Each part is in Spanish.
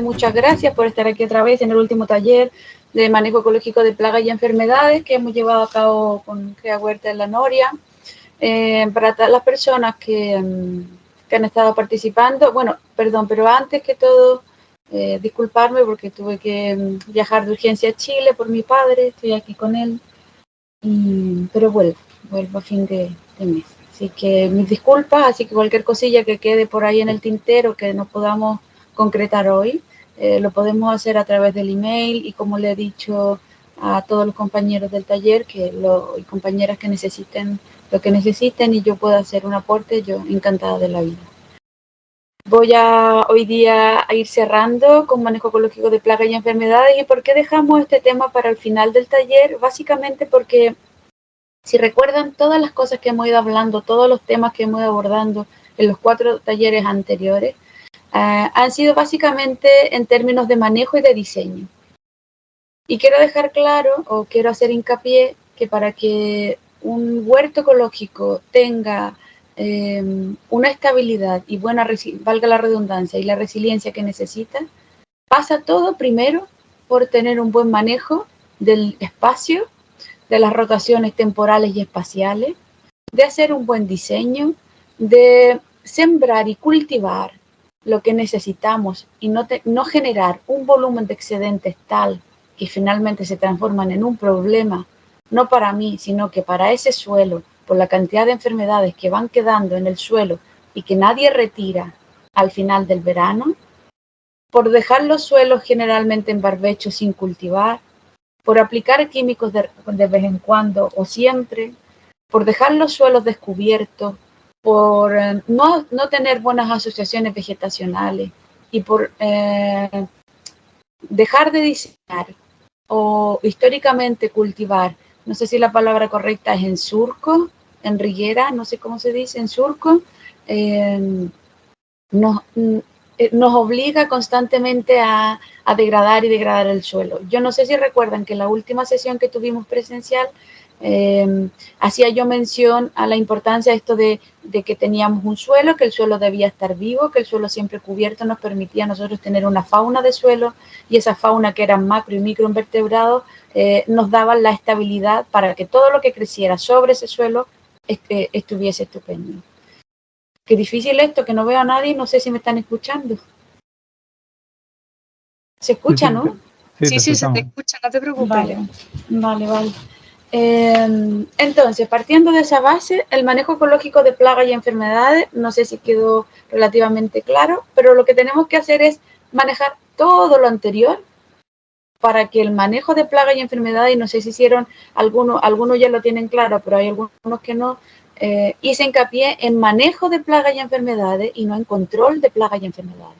muchas gracias por estar aquí otra vez en el último taller de manejo ecológico de plagas y enfermedades que hemos llevado a cabo con Crea Huerta en la Noria. Para todas las personas que han estado participando, bueno, perdón, pero antes que todo, disculparme porque tuve que viajar de urgencia a Chile por mi padre, estoy aquí con él, pero vuelvo a fin de mes. Así que mis disculpas, así que cualquier cosilla que quede por ahí en el tintero que no podamos concretar hoy, lo podemos hacer a través del email y como le he dicho a todos los compañeros del taller y compañeras que necesiten lo que necesiten y yo pueda hacer un aporte, yo encantada de la vida. Voy hoy día a ir cerrando con manejo ecológico de plagas y enfermedades. ¿Y por qué dejamos este tema para el final del taller? Básicamente porque si recuerdan todas las cosas que hemos ido hablando, todos los temas que hemos ido abordando en los 4 talleres anteriores, han sido básicamente en términos de manejo y de diseño. Y quiero dejar claro, o quiero hacer hincapié, que para que un huerto ecológico tenga una estabilidad y buena, valga la redundancia, y la resiliencia que necesita, pasa todo primero por tener un buen manejo del espacio, de las rotaciones temporales y espaciales, de hacer un buen diseño, de sembrar y cultivar lo que necesitamos y no generar un volumen de excedentes tal que finalmente se transforman en un problema, no para mí, sino que para ese suelo, por la cantidad de enfermedades que van quedando en el suelo y que nadie retira al final del verano, por dejar los suelos generalmente en barbecho sin cultivar, por aplicar químicos de vez en cuando o siempre, por dejar los suelos descubiertos, por no tener buenas asociaciones vegetacionales y por dejar de diseñar o históricamente cultivar, no sé si la palabra correcta es en surco, en riguera, no sé cómo se dice, en surco, nos obliga constantemente a degradar y degradar el suelo. Yo no sé si recuerdan que en la última sesión que tuvimos presencial, hacía yo mención a la importancia de esto de que teníamos un suelo, que el suelo debía estar vivo, que el suelo siempre cubierto nos permitía a nosotros tener una fauna de suelo y esa fauna que eran macro y microinvertebrados nos daban la estabilidad para que todo lo que creciera sobre ese suelo estuviese estupendo. Qué difícil esto, que no veo a nadie, no sé si me están escuchando. ¿Se escucha, sí, no? Sí, se te escucha, no te preocupes. Vale. Entonces, partiendo de esa base, el manejo ecológico de plagas y enfermedades, no sé si quedó relativamente claro, pero lo que tenemos que hacer es manejar todo lo anterior para que el manejo de plagas y enfermedades, y no sé si hicieron, algunos ya lo tienen claro, pero hay algunos que no, hice hincapié en manejo de plagas y enfermedades y no en control de plagas y enfermedades.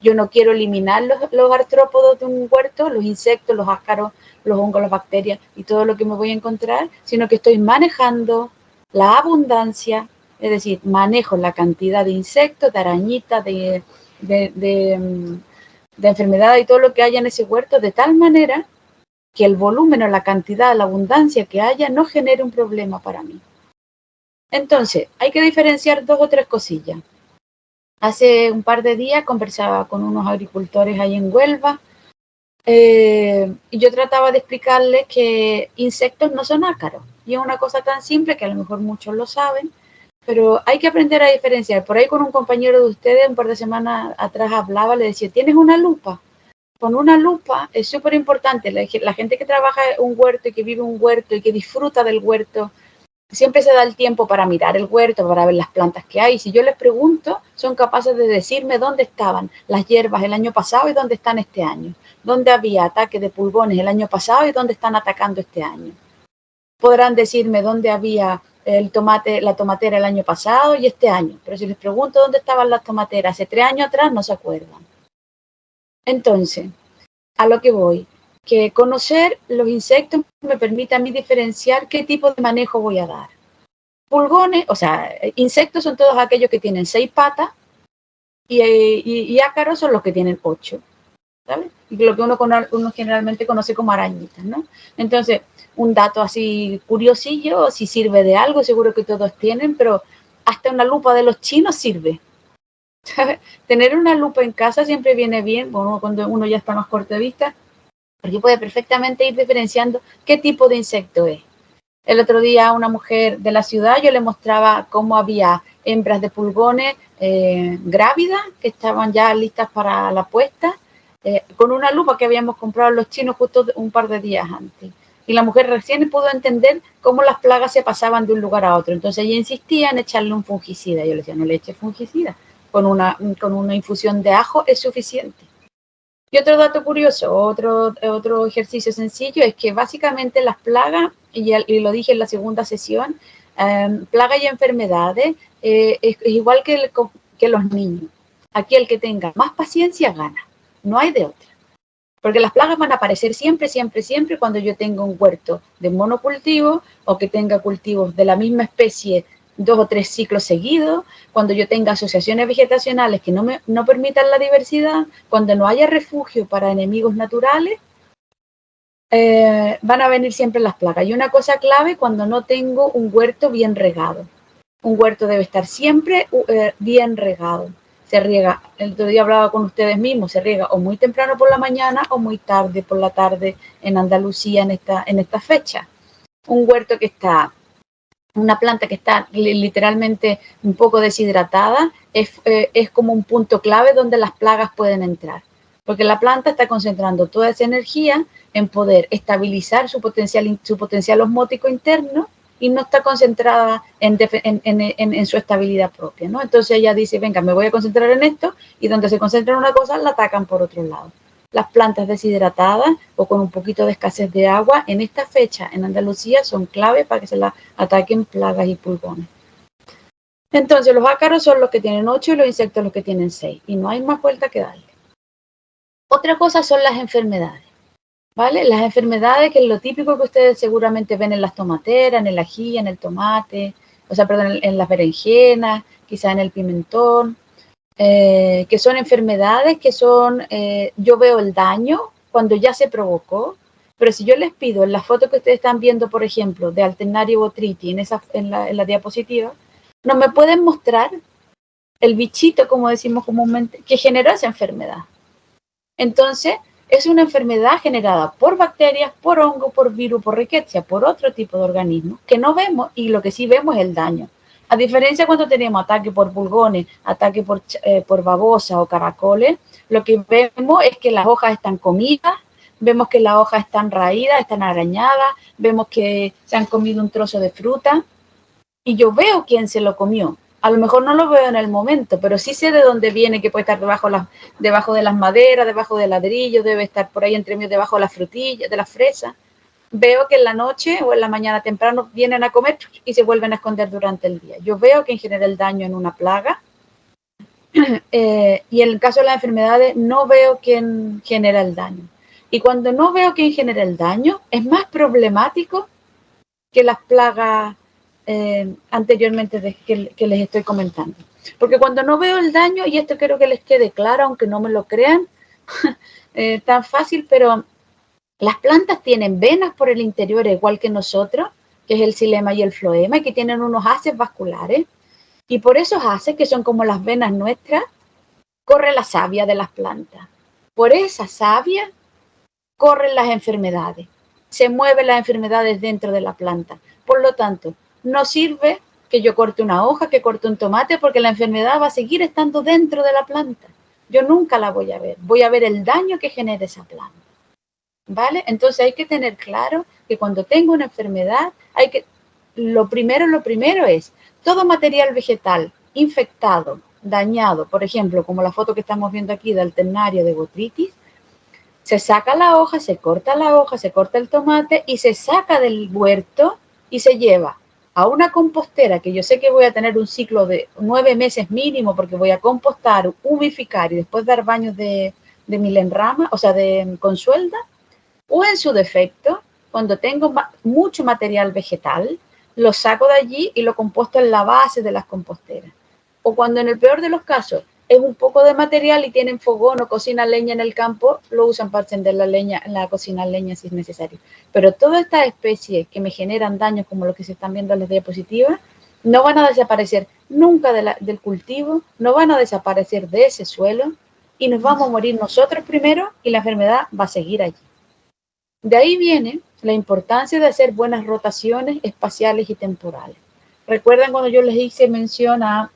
Yo no quiero eliminar los artrópodos de un huerto, los insectos, los ácaros, los hongos, las bacterias y todo lo que me voy a encontrar, sino que estoy manejando la abundancia, es decir, manejo la cantidad de insectos, de arañitas, de enfermedades y todo lo que haya en ese huerto, de tal manera que el volumen o la cantidad, la abundancia que haya no genere un problema para mí. Entonces, hay que diferenciar 2 o 3 cosillas. Hace un par de días conversaba con unos agricultores ahí en Huelva y yo trataba de explicarles que insectos no son ácaros. Y es una cosa tan simple que a lo mejor muchos lo saben, pero hay que aprender a diferenciar. Por ahí con un compañero de ustedes un par de semanas atrás hablaba, le decía, ¿tienes una lupa? Con una lupa es súper importante. La gente que trabaja en un huerto y que vive un huerto y que disfruta del huerto, siempre se da el tiempo para mirar el huerto, para ver las plantas que hay. Si yo les pregunto, son capaces de decirme dónde estaban las hierbas el año pasado y dónde están este año. Dónde había ataque de pulgones el año pasado y dónde están atacando este año. Podrán decirme dónde había la tomatera el año pasado y este año. Pero si les pregunto dónde estaban las tomateras hace 3 años atrás, no se acuerdan. Entonces, a lo que voy, que conocer los insectos me permite a mí diferenciar qué tipo de manejo voy a dar. Pulgones, o sea, insectos son todos aquellos que tienen 6 patas y ácaros son los que tienen 8, ¿sabes? Y lo que uno generalmente conoce como arañitas, ¿no? Entonces, un dato así curiosillo, si sirve de algo, seguro que todos tienen, pero hasta una lupa de los chinos sirve. Tener una lupa en casa siempre viene bien, bueno, cuando uno ya está más corto de vista, porque puede perfectamente ir diferenciando qué tipo de insecto es. El otro día a una mujer de la ciudad yo le mostraba cómo había hembras de pulgones grávidas que estaban ya listas para la puesta, con una lupa que habíamos comprado los chinos justo un par de días antes. Y la mujer recién pudo entender cómo las plagas se pasaban de un lugar a otro. Entonces ella insistía en echarle un fungicida. Yo le decía, no le eche fungicida, con una infusión de ajo es suficiente. Y otro dato curioso, otro ejercicio sencillo es que básicamente las plagas, y lo dije en la segunda sesión, plagas y enfermedades es igual que los niños. Aquí el que tenga más paciencia gana, no hay de otra. Porque las plagas van a aparecer siempre, siempre, siempre cuando yo tenga un huerto de monocultivo o que tenga cultivos de la misma especie 2 o 3 ciclos seguidos, cuando yo tenga asociaciones vegetacionales que no permitan la diversidad, cuando no haya refugio para enemigos naturales, van a venir siempre las plagas. Y una cosa clave, cuando no tengo un huerto bien regado. Un huerto debe estar siempre bien regado. Se riega, el otro día hablaba con ustedes mismos, se riega o muy temprano por la mañana o muy tarde por la tarde en Andalucía en esta fecha. Un huerto que está, una planta que está literalmente un poco deshidratada, es como un punto clave donde las plagas pueden entrar. Porque la planta está concentrando toda esa energía en poder estabilizar su potencial osmótico interno y no está concentrada en su estabilidad propia, ¿no? Entonces ella dice, venga, me voy a concentrar en esto, y donde se concentra en una cosa, la atacan por otro lado. Las plantas deshidratadas o con un poquito de escasez de agua, en esta fecha en Andalucía son clave para que se las ataquen plagas y pulgones. Entonces los ácaros son los que tienen 8 y los insectos los que tienen 6, y no hay más vuelta que darle. Otra cosa son las enfermedades. ¿Vale? Las enfermedades, que es lo típico que ustedes seguramente ven en las tomateras, en el ají, en el tomate, o sea, perdón, en las berenjenas, quizá en el pimentón, que son enfermedades que son, yo veo el daño cuando ya se provocó, pero si yo les pido en la foto que ustedes están viendo, por ejemplo, de Alternaria botrytis en la diapositiva, no me pueden mostrar el bichito, como decimos comúnmente, que generó esa enfermedad. Entonces, es una enfermedad generada por bacterias, por hongo, por virus, por riqueza, por otro tipo de organismos que no vemos, y lo que sí vemos es el daño. A diferencia cuando tenemos ataque por pulgones, ataque por babosa o caracoles, lo que vemos es que las hojas están comidas, vemos que las hojas están raídas, están arañadas, vemos que se han comido un trozo de fruta, y yo veo quién se lo comió. A lo mejor no lo veo en el momento, pero sí sé de dónde viene, que puede estar debajo de las maderas, debajo del ladrillo, debe estar por ahí entre medio, debajo de las frutillas, de las fresas. Veo que en la noche o en la mañana temprano vienen a comer y se vuelven a esconder durante el día. Yo veo quién genera el daño en una plaga, y en el caso de las enfermedades no veo quién genera el daño. Y cuando no veo quién genera el daño, es más problemático que las plagas anteriormente que les estoy comentando. Porque cuando no veo el daño, y esto quiero que les quede claro, aunque no me lo crean, tan fácil, pero las plantas tienen venas por el interior igual que nosotros, que es el xilema y el floema, y que tienen unos haces vasculares, y por esos haces, que son como las venas nuestras, corre la savia de las plantas. Por esa savia corren las enfermedades, se mueven las enfermedades dentro de la planta. Por lo tanto, no sirve que yo corte una hoja, que corte un tomate, porque la enfermedad va a seguir estando dentro de la planta. Yo nunca la voy a ver el daño que genera esa planta. ¿Vale? Entonces hay que tener claro que cuando tengo una enfermedad, lo primero es todo material vegetal infectado, dañado, por ejemplo, como la foto que estamos viendo aquí de Alternaria de botrytis, se saca la hoja, se corta la hoja, se corta el tomate y se saca del huerto y se lleva a una compostera, que yo sé que voy a tener un ciclo de 9 meses mínimo, porque voy a compostar, humificar y después dar baños de milenrama, o sea, de consuelda, o en su defecto, cuando tengo mucho material vegetal, lo saco de allí y lo composto en la base de las composteras. O cuando en el peor de los casos es un poco de material y tienen fogón o cocinan leña en el campo, lo usan para encender la leña, en la cocina leña si es necesario. Pero todas estas especies que me generan daños, como los que se están viendo en las diapositivas, no van a desaparecer nunca del cultivo, no van a desaparecer de ese suelo y nos vamos a morir nosotros primero y la enfermedad va a seguir allí. De ahí viene la importancia de hacer buenas rotaciones espaciales y temporales. ¿Recuerdan cuando yo les hice mención a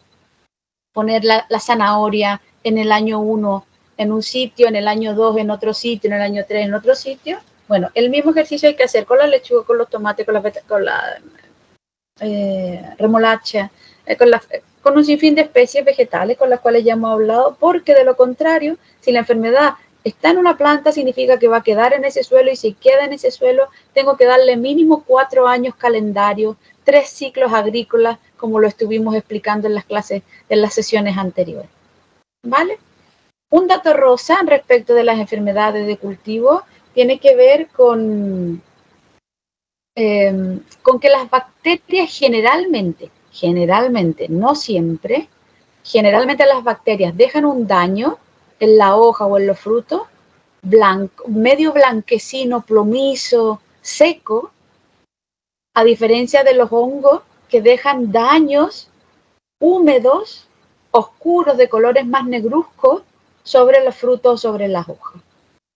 poner la zanahoria en el año 1 en un sitio, en el año 2 en otro sitio, en el año 3 en otro sitio? Bueno, el mismo ejercicio hay que hacer con la lechuga, con los tomates, con la remolacha, con un sinfín de especies vegetales con las cuales ya hemos hablado, porque de lo contrario, si la enfermedad está en una planta, significa que va a quedar en ese suelo, y si queda en ese suelo, tengo que darle mínimo 4 años calendario, 3 ciclos agrícolas, como lo estuvimos explicando en las clases, en las sesiones anteriores. ¿Vale? Un dato rosa respecto de las enfermedades de cultivo tiene que ver con que las bacterias generalmente, no siempre, generalmente las bacterias dejan un daño en la hoja o en los frutos, medio blanquecino, plomizo, seco, a diferencia de los hongos que dejan daños húmedos, oscuros, de colores más negruzcos, sobre los frutos o sobre las hojas.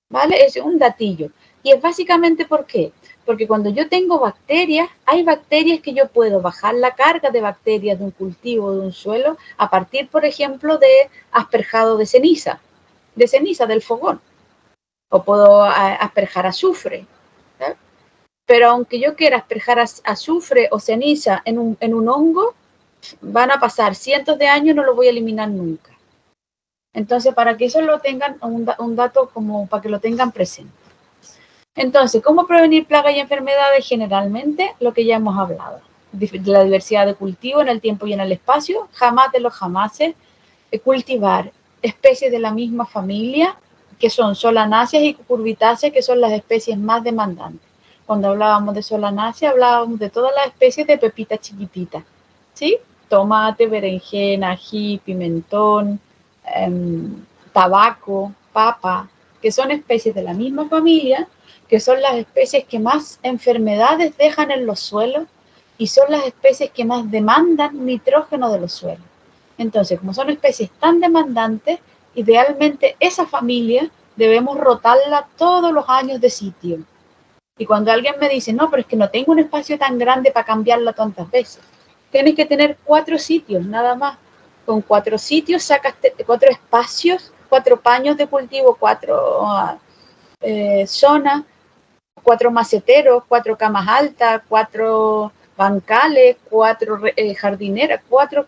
¿Vale? Es un datillo. Y es básicamente ¿por qué? Porque cuando yo tengo bacterias, hay bacterias que yo puedo bajar la carga de bacterias de un cultivo, de un suelo, a partir, por ejemplo, de asperjado de ceniza del fogón. O puedo asperjar azufre. ¿sabes? Pero aunque yo quiera asperjar azufre o ceniza en un hongo, van a pasar cientos de años, no lo voy a eliminar nunca. Entonces, para que eso lo tengan, un dato como para que lo tengan presente. Entonces, ¿cómo prevenir plagas y enfermedades? Generalmente, lo que ya hemos hablado, de la diversidad de cultivo en el tiempo y en el espacio, jamás de los jamases, cultivar especies de la misma familia, que son solanáceas y cucurbitáceas, que son las especies más demandantes. Cuando hablábamos de solanáceas, hablábamos de todas las especies de pepitas chiquititas, ¿sí? Tomate, berenjena, ají, pimentón, tabaco, papa, que son especies de la misma familia, que son las especies que más enfermedades dejan en los suelos y son las especies que más demandan nitrógeno de los suelos. Entonces, como son especies tan demandantes, idealmente esa familia debemos rotarla todos los años de sitio. Y cuando alguien me dice, no, pero es que no tengo un espacio tan grande para cambiarla tantas veces, tienes que tener 4 sitios, nada más. Con 4 sitios sacas 4 espacios, 4 paños de cultivo, 4 zonas, 4 maceteros, 4 camas altas, 4 bancales, 4 jardineras, 4.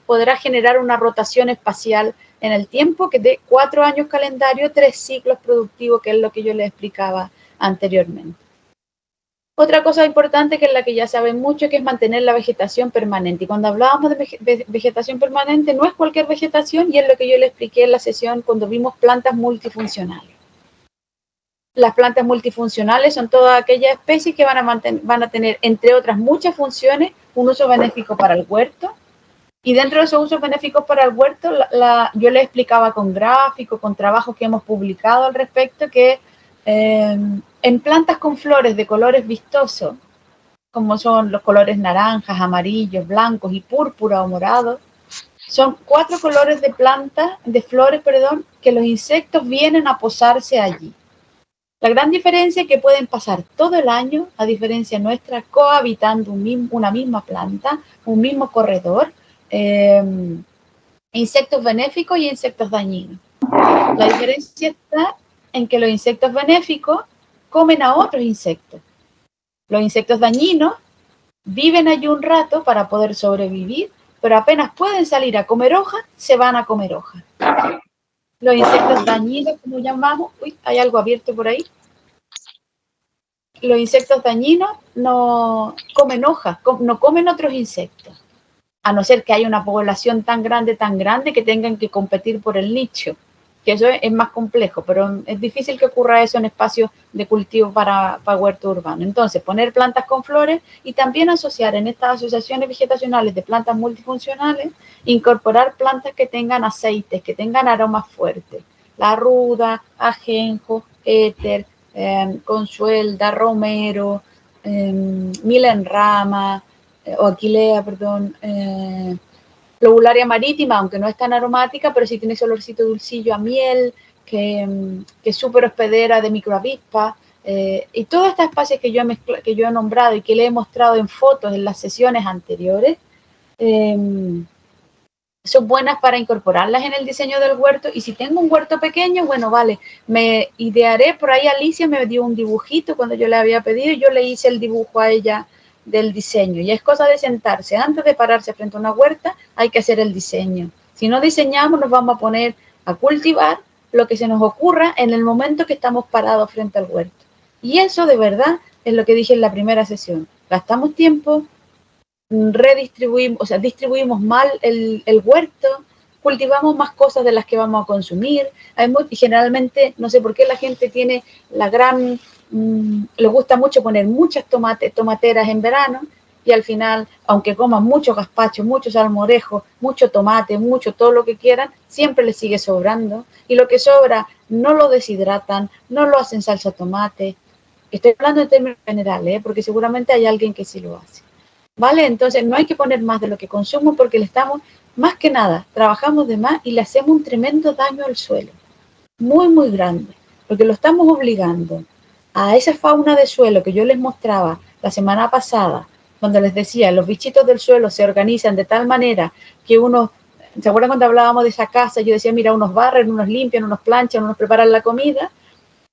Podrás generar una rotación espacial en el tiempo que dé 4 años calendario, 3 ciclos productivos, que es lo que yo les explicaba anteriormente. Otra cosa importante, que es la que ya saben mucho, que es mantener la vegetación permanente. Y cuando hablábamos de vegetación permanente, no es cualquier vegetación, y es lo que yo les expliqué en la sesión cuando vimos plantas multifuncionales. Las plantas multifuncionales son todas aquellas especies que van a tener, entre otras muchas funciones, un uso benéfico para el huerto. Y dentro de esos usos benéficos para el huerto, yo les explicaba con gráficos, con trabajos que hemos publicado al respecto, que en plantas con flores de colores vistosos, como son los colores naranjas, amarillos, blancos y púrpura o morado, son 4 colores de flores, que los insectos vienen a posarse allí. La gran diferencia es que pueden pasar todo el año, a diferencia nuestra, cohabitando una misma planta, un mismo corredor, insectos benéficos y insectos dañinos. La diferencia está en que los insectos benéficos comen a otros insectos. Los insectos dañinos viven allí un rato para poder sobrevivir, pero apenas pueden salir a comer hojas, se van a comer hojas. Los insectos dañinos, como llamamos, hay algo abierto por ahí. Los insectos dañinos no comen hojas, no comen otros insectos, a no ser que haya una población tan grande que tengan que competir por el nicho, que eso es más complejo, pero es difícil que ocurra eso en espacios de cultivo para huerto urbano. Entonces, poner plantas con flores y también asociar en estas asociaciones vegetacionales de plantas multifuncionales, incorporar plantas que tengan aceites, que tengan aromas fuertes, la ruda, ajenjo, éter, consuelda, romero, Mila en rama, o Aquilea, perdón, Lobularia marítima, aunque no es tan aromática, pero sí tiene ese olorcito dulcillo a miel, que es súper hospedera de microavispas. Y todas estas especies que yo he nombrado y que le he mostrado en fotos en las sesiones anteriores, son buenas para incorporarlas en el diseño del huerto. Y si tengo un huerto pequeño, bueno, vale, me idearé. Por ahí Alicia me dio un dibujito cuando yo le había pedido y yo le hice el dibujo a ella del diseño. Y es cosa de sentarse. Antes de pararse frente a una huerta, hay que hacer el diseño. Si no diseñamos, nos vamos a poner a cultivar lo que se nos ocurra en el momento que estamos parados frente al huerto. Y eso de verdad es lo que dije en la primera sesión. Gastamos tiempo, redistribuimos, o sea, distribuimos mal el huerto, cultivamos más cosas de las que vamos a consumir. Y generalmente, no sé por qué la gente tiene la gran, le gusta mucho poner muchas tomateras en verano, y al final, aunque coman mucho gazpacho, mucho salmorejo, mucho tomate, mucho todo lo que quieran, siempre les sigue sobrando. Y lo que sobra no lo deshidratan, no lo hacen salsa de tomate. Estoy hablando en términos generales, porque seguramente hay alguien que sí lo hace. ¿Vale? Entonces no hay que poner más de lo que consumo, porque le estamos, más que nada, trabajamos de más y le hacemos un tremendo daño al suelo, muy, muy grande, porque lo estamos obligando a esa fauna de suelo que yo les mostraba la semana pasada, donde les decía, los bichitos del suelo se organizan de tal manera que unos, ¿se acuerdan cuando hablábamos de esa casa? Yo decía, mira, unos barren, unos limpian, unos planchan, unos preparan la comida.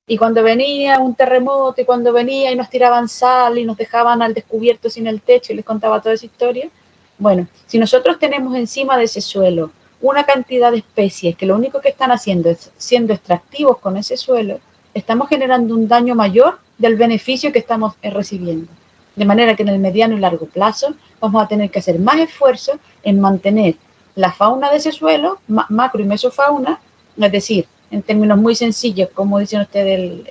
Y cuando venía un terremoto, y cuando venía y nos tiraban sal y nos dejaban al descubierto sin el techo, y les contaba toda esa historia. Bueno, si nosotros tenemos encima de ese suelo una cantidad de especies que lo único que están haciendo es siendo extractivos con ese suelo, estamos generando un daño mayor del beneficio que estamos recibiendo. De manera que en el mediano y largo plazo vamos a tener que hacer más esfuerzo en mantener la fauna de ese suelo, macro y mesofauna, es decir, en términos muy sencillos, como dicen ustedes,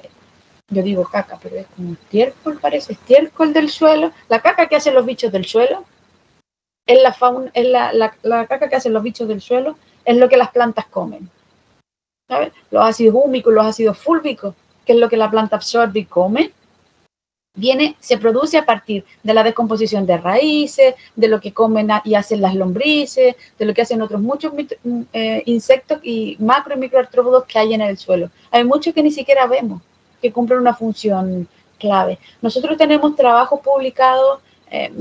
yo digo caca, pero es como estiércol, parece, estiércol del suelo. La caca que hacen los bichos del suelo es la fauna, es la caca que hacen los bichos del suelo, es lo que las plantas comen. ¿Sabes? Los ácidos húmicos, los ácidos fúlvicos, que es lo que la planta absorbe y come, se produce a partir de la descomposición de raíces, de lo que comen y hacen las lombrices, de lo que hacen otros muchos insectos y macro y microartrópodos que hay en el suelo. Hay muchos que ni siquiera vemos, que cumplen una función clave. Nosotros tenemos trabajos publicados,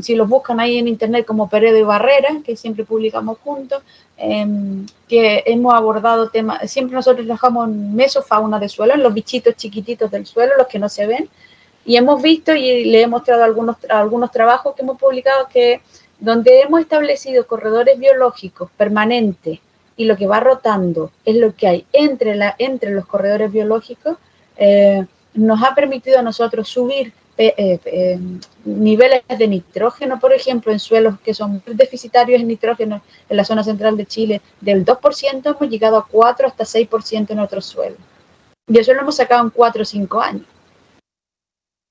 si los buscan ahí en internet, como Peredo y Barrera, que siempre publicamos juntos, que hemos abordado temas. Siempre nosotros trabajamos en mesofauna de suelo, en los bichitos chiquititos del suelo, los que no se ven. Y hemos visto y le he mostrado algunos trabajos que hemos publicado, que donde hemos establecido corredores biológicos permanentes y lo que va rotando es lo que hay entre los corredores biológicos, nos ha permitido a nosotros subir niveles de nitrógeno, por ejemplo, en suelos que son deficitarios en nitrógeno en la zona central de Chile, del 2% hemos llegado a 4 hasta 6% en otros suelos. Y eso lo hemos sacado en 4 o 5 años.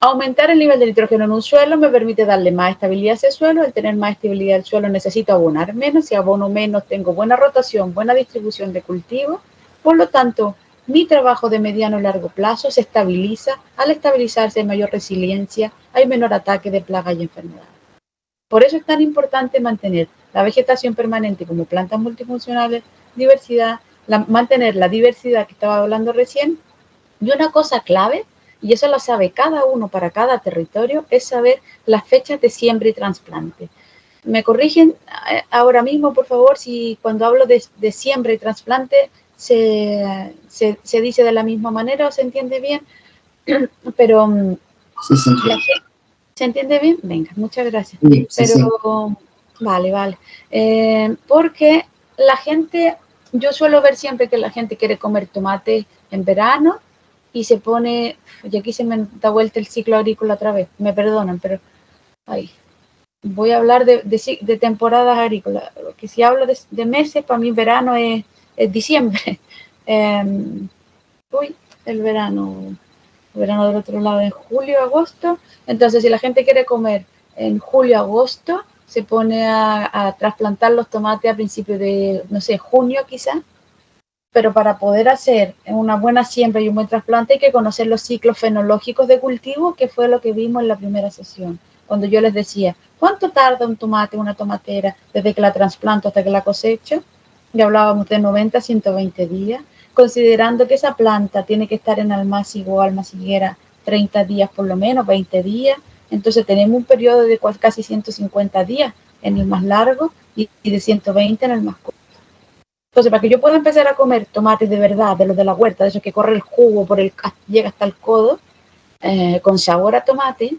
Aumentar el nivel de nitrógeno en un suelo me permite darle más estabilidad a ese suelo. Al tener más estabilidad del suelo necesito abonar menos. Si abono menos tengo buena rotación, buena distribución de cultivo. Por lo tanto, mi trabajo de mediano y largo plazo se estabiliza. Al estabilizarse hay mayor resiliencia, hay menor ataque de plagas y enfermedades. Por eso es tan importante mantener la vegetación permanente como plantas multifuncionales, mantener la diversidad que estaba hablando recién. Y una cosa clave, y eso lo sabe cada uno para cada territorio, es saber las fechas de siembra y trasplante. Me corrigen ahora mismo, por favor, si cuando hablo de siembra y trasplante se dice de la misma manera o se entiende bien, pero Sí, sí. ¿se entiende bien? Venga, muchas gracias. Sí, sí, Pero vale. Porque la gente, yo suelo ver siempre que la gente quiere comer tomate en verano y se pone, y aquí se me da vuelta el ciclo agrícola otra vez, me perdonan, pero voy a hablar de temporadas agrícolas, porque si hablo de meses, para mí verano es diciembre. El verano del otro lado en julio, agosto. Entonces, si la gente quiere comer en julio, agosto, se pone a trasplantar los tomates a principios de, no sé, junio quizá, Pero para poder hacer una buena siembra y un buen trasplante hay que conocer los ciclos fenológicos de cultivo, que fue lo que vimos en la primera sesión, cuando yo les decía, ¿cuánto tarda un tomate, una tomatera, desde que la trasplanto hasta que la cosecho? Ya hablábamos de 90 a 120 días, considerando que esa planta tiene que estar en almácigo o almaciguera 30 días por lo menos, 20 días, entonces tenemos un periodo de casi 150 días en el más largo y de 120 en el más corto. Entonces, para que yo pueda empezar a comer tomates de verdad, de los de la huerta, de esos que corre el jugo, llega hasta el codo, con sabor a tomate,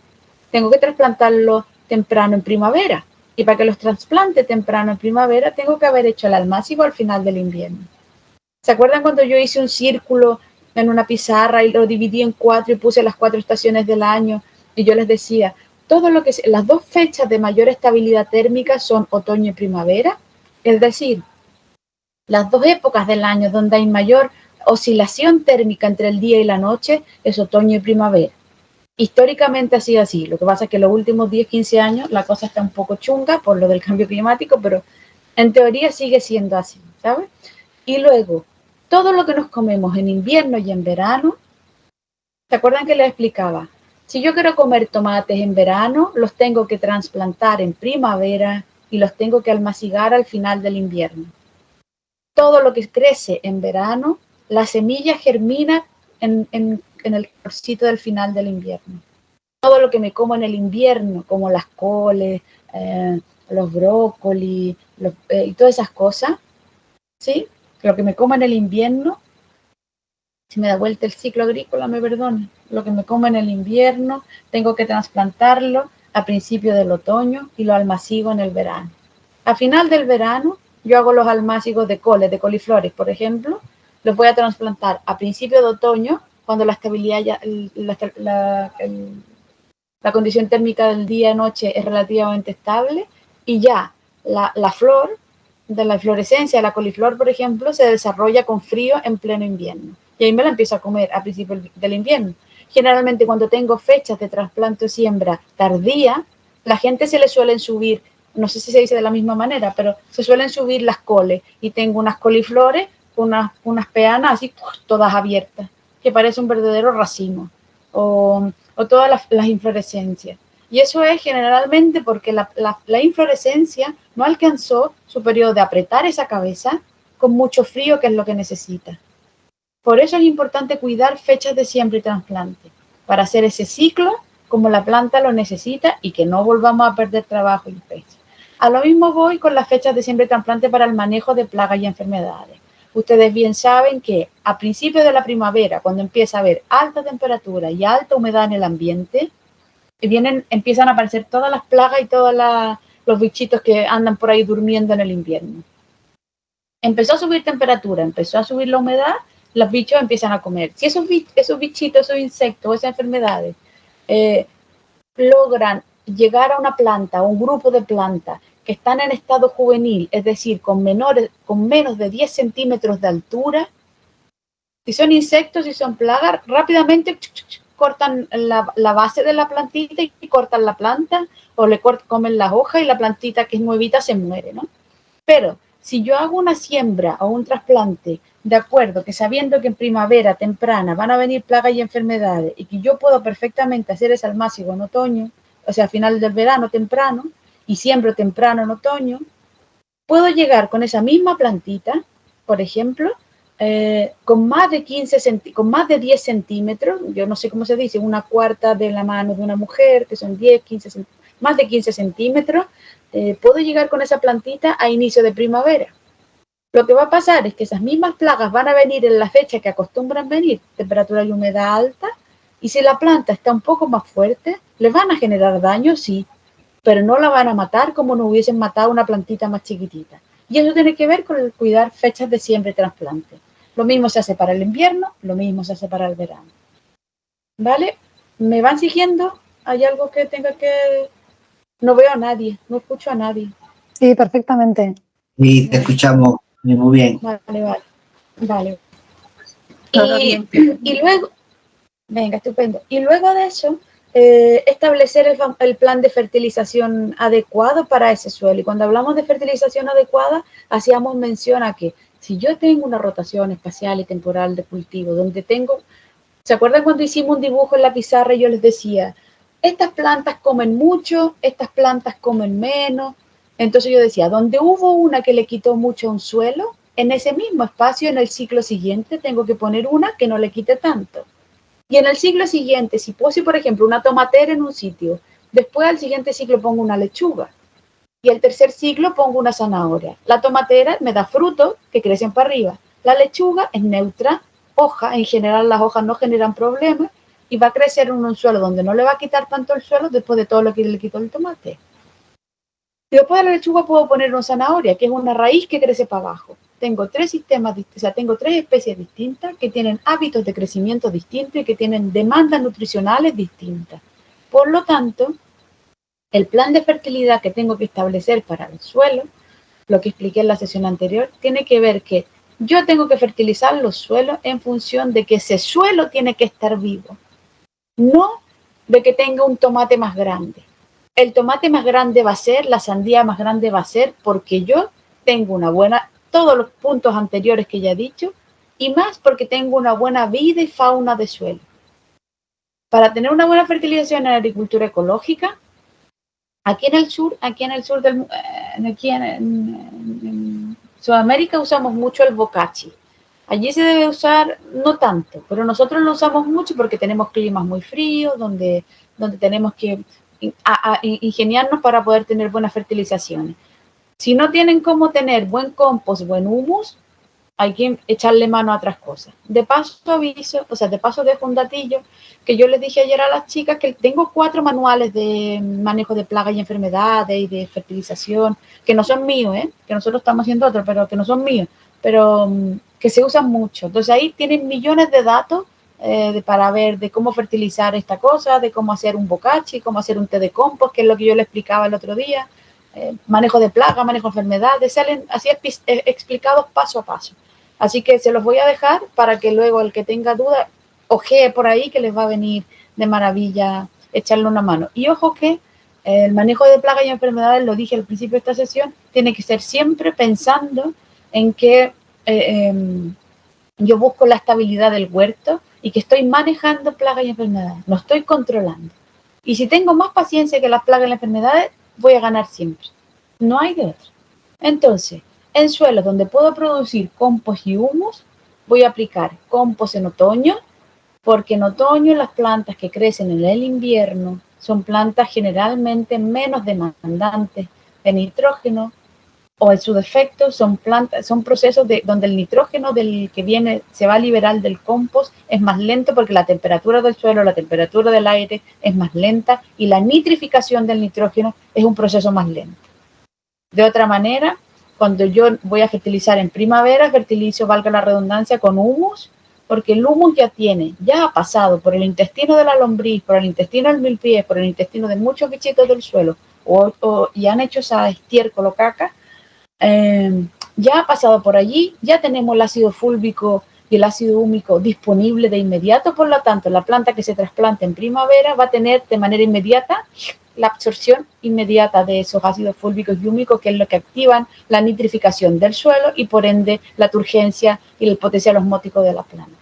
tengo que trasplantarlo temprano en primavera. Y para que los trasplante temprano en primavera, tengo que haber hecho el almácigo al final del invierno. ¿Se acuerdan cuando yo hice un círculo en una pizarra y lo dividí en 4 y puse las 4 estaciones del año? Y yo les decía, las 2 fechas de mayor estabilidad térmica son otoño y primavera, es decir, las 2 épocas del año donde hay mayor oscilación térmica entre el día y la noche es otoño y primavera. Históricamente ha sido así, lo que pasa es que los últimos 10, 15 años la cosa está un poco chunga por lo del cambio climático, pero en teoría sigue siendo así, ¿sabes? Y luego, todo lo que nos comemos en invierno y en verano, ¿se acuerdan que les explicaba? Si yo quiero comer tomates en verano, los tengo que trasplantar en primavera y los tengo que almacigar al final del invierno. Todo lo que crece en verano, la semilla germina en el calorcito del final del invierno. Todo lo que me como en el invierno, como las coles, los brócolis y todas esas cosas, ¿sí? Lo que me como en el invierno, si me da vuelta el ciclo agrícola, me perdone, lo que me como en el invierno, tengo que trasplantarlo a principio del otoño y lo almacigo en el verano. A final del verano, yo hago los almácigos de coles, de coliflores, por ejemplo, los voy a trasplantar a principio de otoño, cuando la estabilidad, la condición térmica del día-noche es relativamente estable, y ya la flor de la inflorescencia de la coliflor, por ejemplo, se desarrolla con frío en pleno invierno. Y ahí me la empiezo a comer a principios del invierno. Generalmente cuando tengo fechas de trasplante o siembra tardía, la gente se le suelen subir, no sé si se dice de la misma manera, pero se suelen subir las coles y tengo unas coliflores, unas peanas así, todas abiertas, que parece un verdadero racimo, o todas las inflorescencias. Y eso es generalmente porque la inflorescencia no alcanzó su periodo de apretar esa cabeza con mucho frío, que es lo que necesita. Por eso es importante cuidar fechas de siembra y trasplante, para hacer ese ciclo como la planta lo necesita y que no volvamos a perder trabajo y peso. A lo mismo voy con las fechas de siembra y trasplante para el manejo de plagas y enfermedades. Ustedes bien saben que a principios de la primavera, cuando empieza a haber alta temperatura y alta humedad en el ambiente, empiezan a aparecer todas las plagas y todos los bichitos que andan por ahí durmiendo en el invierno. Empezó a subir temperatura, empezó a subir la humedad, los bichos empiezan a comer. Si esos bichitos, esos insectos, esas enfermedades logran llegar a una planta o un grupo de plantas que están en estado juvenil, es decir, con menos de 10 centímetros de altura, si son insectos, si son plagas, rápidamente cortan la base de la plantita y cortan la planta, o comen las hojas y la plantita que es nuevita se muere, ¿no? Pero si yo hago una siembra o un trasplante de acuerdo, que sabiendo que en primavera temprana van a venir plagas y enfermedades y que yo puedo perfectamente hacer ese almácigo en otoño, o sea, a final del verano temprano, y siembro temprano en otoño, puedo llegar con esa misma plantita, por ejemplo, con más de 10 centímetros, yo no sé cómo se dice, una cuarta de la mano de una mujer, que son 10, 15 centímetros, más de 15 centímetros, puedo llegar con esa plantita a inicio de primavera. Lo que va a pasar es que esas mismas plagas van a venir en la fecha que acostumbran venir, temperatura y humedad alta, y si la planta está un poco más fuerte, le van a generar daño, sí, pero no la van a matar como no hubiesen matado una plantita más chiquitita. Y eso tiene que ver con el cuidar fechas de siembra y trasplante. Lo mismo se hace para el invierno, lo mismo se hace para el verano. ¿Vale? ¿Me van siguiendo? ¿Hay algo que tenga que...? No veo a nadie, no escucho a nadie. Sí, perfectamente. Sí, te escuchamos muy bien. Vale. Y luego, venga, estupendo. Y luego de eso, establecer el plan de fertilización adecuado para ese suelo. Y cuando hablamos de fertilización adecuada, hacíamos mención a que si yo tengo una rotación espacial y temporal de cultivo, donde tengo, ¿se acuerdan cuando hicimos un dibujo en la pizarra y yo les decía, estas plantas comen mucho, estas plantas comen menos? Entonces yo decía, donde hubo una que le quitó mucho a un suelo, en ese mismo espacio, en el ciclo siguiente, tengo que poner una que no le quite tanto. Y en el ciclo siguiente, si puse, por ejemplo, una tomatera en un sitio, después al siguiente ciclo pongo una lechuga. Y el tercer ciclo pongo una zanahoria. La tomatera me da frutos que crecen para arriba. La lechuga es neutra, hoja, en general las hojas no generan problemas y va a crecer en un suelo donde no le va a quitar tanto el suelo después de todo lo que le quitó el tomate. Y después de la lechuga puedo poner una zanahoria, que es una raíz que crece para abajo. Tengo tres sistemas, o sea, tengo tres especies distintas que tienen hábitos de crecimiento distintos y que tienen demandas nutricionales distintas. Por lo tanto, el plan de fertilidad que tengo que establecer para el suelo, lo que expliqué en la sesión anterior, tiene que ver que yo tengo que fertilizar los suelos en función de que ese suelo tiene que estar vivo, no de que tenga un tomate más grande. El tomate más grande va a ser, la sandía más grande va a ser porque yo tengo una buena, todos los puntos anteriores que ya he dicho, y más porque tengo una buena vida y fauna de suelo. Para tener una buena fertilización en la agricultura ecológica, aquí en el sur del, aquí en Sudamérica usamos mucho el bocachi. Allí se debe usar no tanto, pero nosotros lo usamos mucho porque tenemos climas muy fríos, donde tenemos que ingeniarnos para poder tener buenas fertilizaciones. Si no tienen cómo tener buen compost, buen humus, hay que echarle mano a otras cosas. De paso aviso, o sea, de paso dejo un datillo que yo les dije ayer a las chicas que tengo 4 manuales de manejo de plagas y enfermedades y de fertilización, que no son míos, que nosotros estamos haciendo otros, pero que no son míos, pero que se usan mucho. Entonces ahí tienen millones de datos para ver de cómo fertilizar esta cosa, de cómo hacer un bocachi, cómo hacer un té de compost, que es lo que yo le explicaba el otro día, manejo de plagas, manejo de enfermedades, salen así explicados paso a paso. Así que se los voy a dejar para que luego el que tenga duda ojee por ahí, que les va a venir de maravilla echarle una mano. Y ojo que el manejo de plagas y enfermedades, lo dije al principio de esta sesión, tiene que ser siempre pensando en que yo busco la estabilidad del huerto y que estoy manejando plagas y enfermedades, no estoy controlando. Y si tengo más paciencia que las plagas y las enfermedades, voy a ganar siempre. No hay de otro. Entonces, en suelos donde puedo producir compost y humus, voy a aplicar compost en otoño, porque en otoño las plantas que crecen en el invierno son plantas generalmente menos demandantes de nitrógeno, o en su defecto son procesos donde el nitrógeno del que viene se va a liberar del compost es más lento porque la temperatura del suelo, la temperatura del aire es más lenta y la nitrificación del nitrógeno es un proceso más lento. De otra manera, cuando yo voy a fertilizar en primavera, fertilizo, valga la redundancia, con humus, porque el humus ya ha pasado por el intestino de la lombriz, por el intestino del milpiés, por el intestino de muchos bichitos del suelo, y han hecho esa estiércol o caca, ya ha pasado por allí, ya tenemos el ácido fúlvico y el ácido húmico disponible de inmediato, por lo tanto, la planta que se trasplante en primavera va a tener de manera inmediata la absorción inmediata de esos ácidos fúlvicos y húmicos, que es lo que activan la nitrificación del suelo y por ende la turgencia y el potencial osmótico de la planta.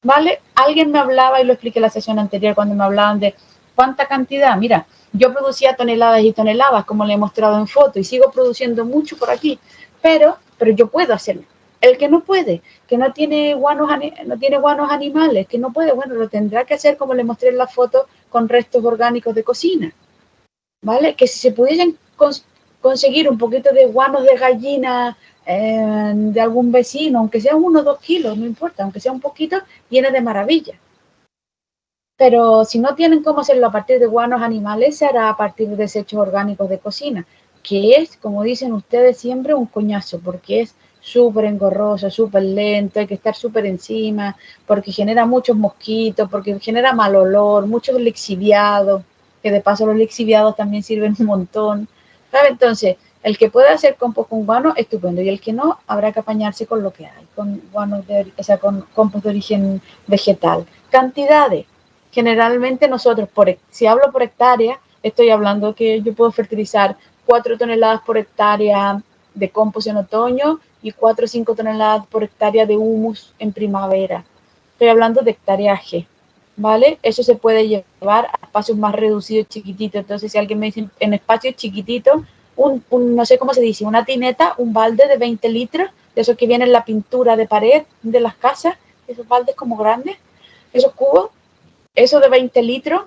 ¿Vale? Alguien me hablaba, y lo expliqué en la sesión anterior, cuando me hablaban de cuánta cantidad. Mira, yo producía toneladas y toneladas, como le he mostrado en foto, y sigo produciendo mucho por aquí, pero yo puedo hacerlo. El que no puede, que no tiene guanos animales, que no puede, bueno, lo tendrá que hacer como le mostré en la foto con restos orgánicos de cocina, ¿vale? Que si se pudiesen conseguir un poquito de guanos de gallina de algún vecino, aunque sea 1 o 2 kilos, no importa, aunque sea un poquito, viene de maravilla. Pero si no tienen cómo hacerlo a partir de guanos animales, se hará a partir de desechos orgánicos de cocina, que es, como dicen ustedes siempre, un coñazo, porque es súper engorroso, súper lento, hay que estar súper encima, porque genera muchos mosquitos, porque genera mal olor, muchos lixiviados, que de paso los lixiviados también sirven un montón, ¿sabe? Entonces, el que pueda hacer compost con guano, estupendo, y el que no, habrá que apañarse con lo que hay, con guanos con compost de origen vegetal. Cantidades. generalmente nosotros, si hablo por hectárea, estoy hablando que yo puedo fertilizar 4 toneladas por hectárea de compost en otoño y 4 o 5 toneladas por hectárea de humus en primavera. Estoy hablando de hectareaje, ¿vale? Eso se puede llevar a espacios más reducidos, chiquititos. Entonces, si alguien me dice en espacios chiquititos, no sé cómo se dice, una tineta, un balde de 20 litros, de esos que vienen en la pintura de pared de las casas, esos baldes como grandes, esos cubos, eso de 20 litros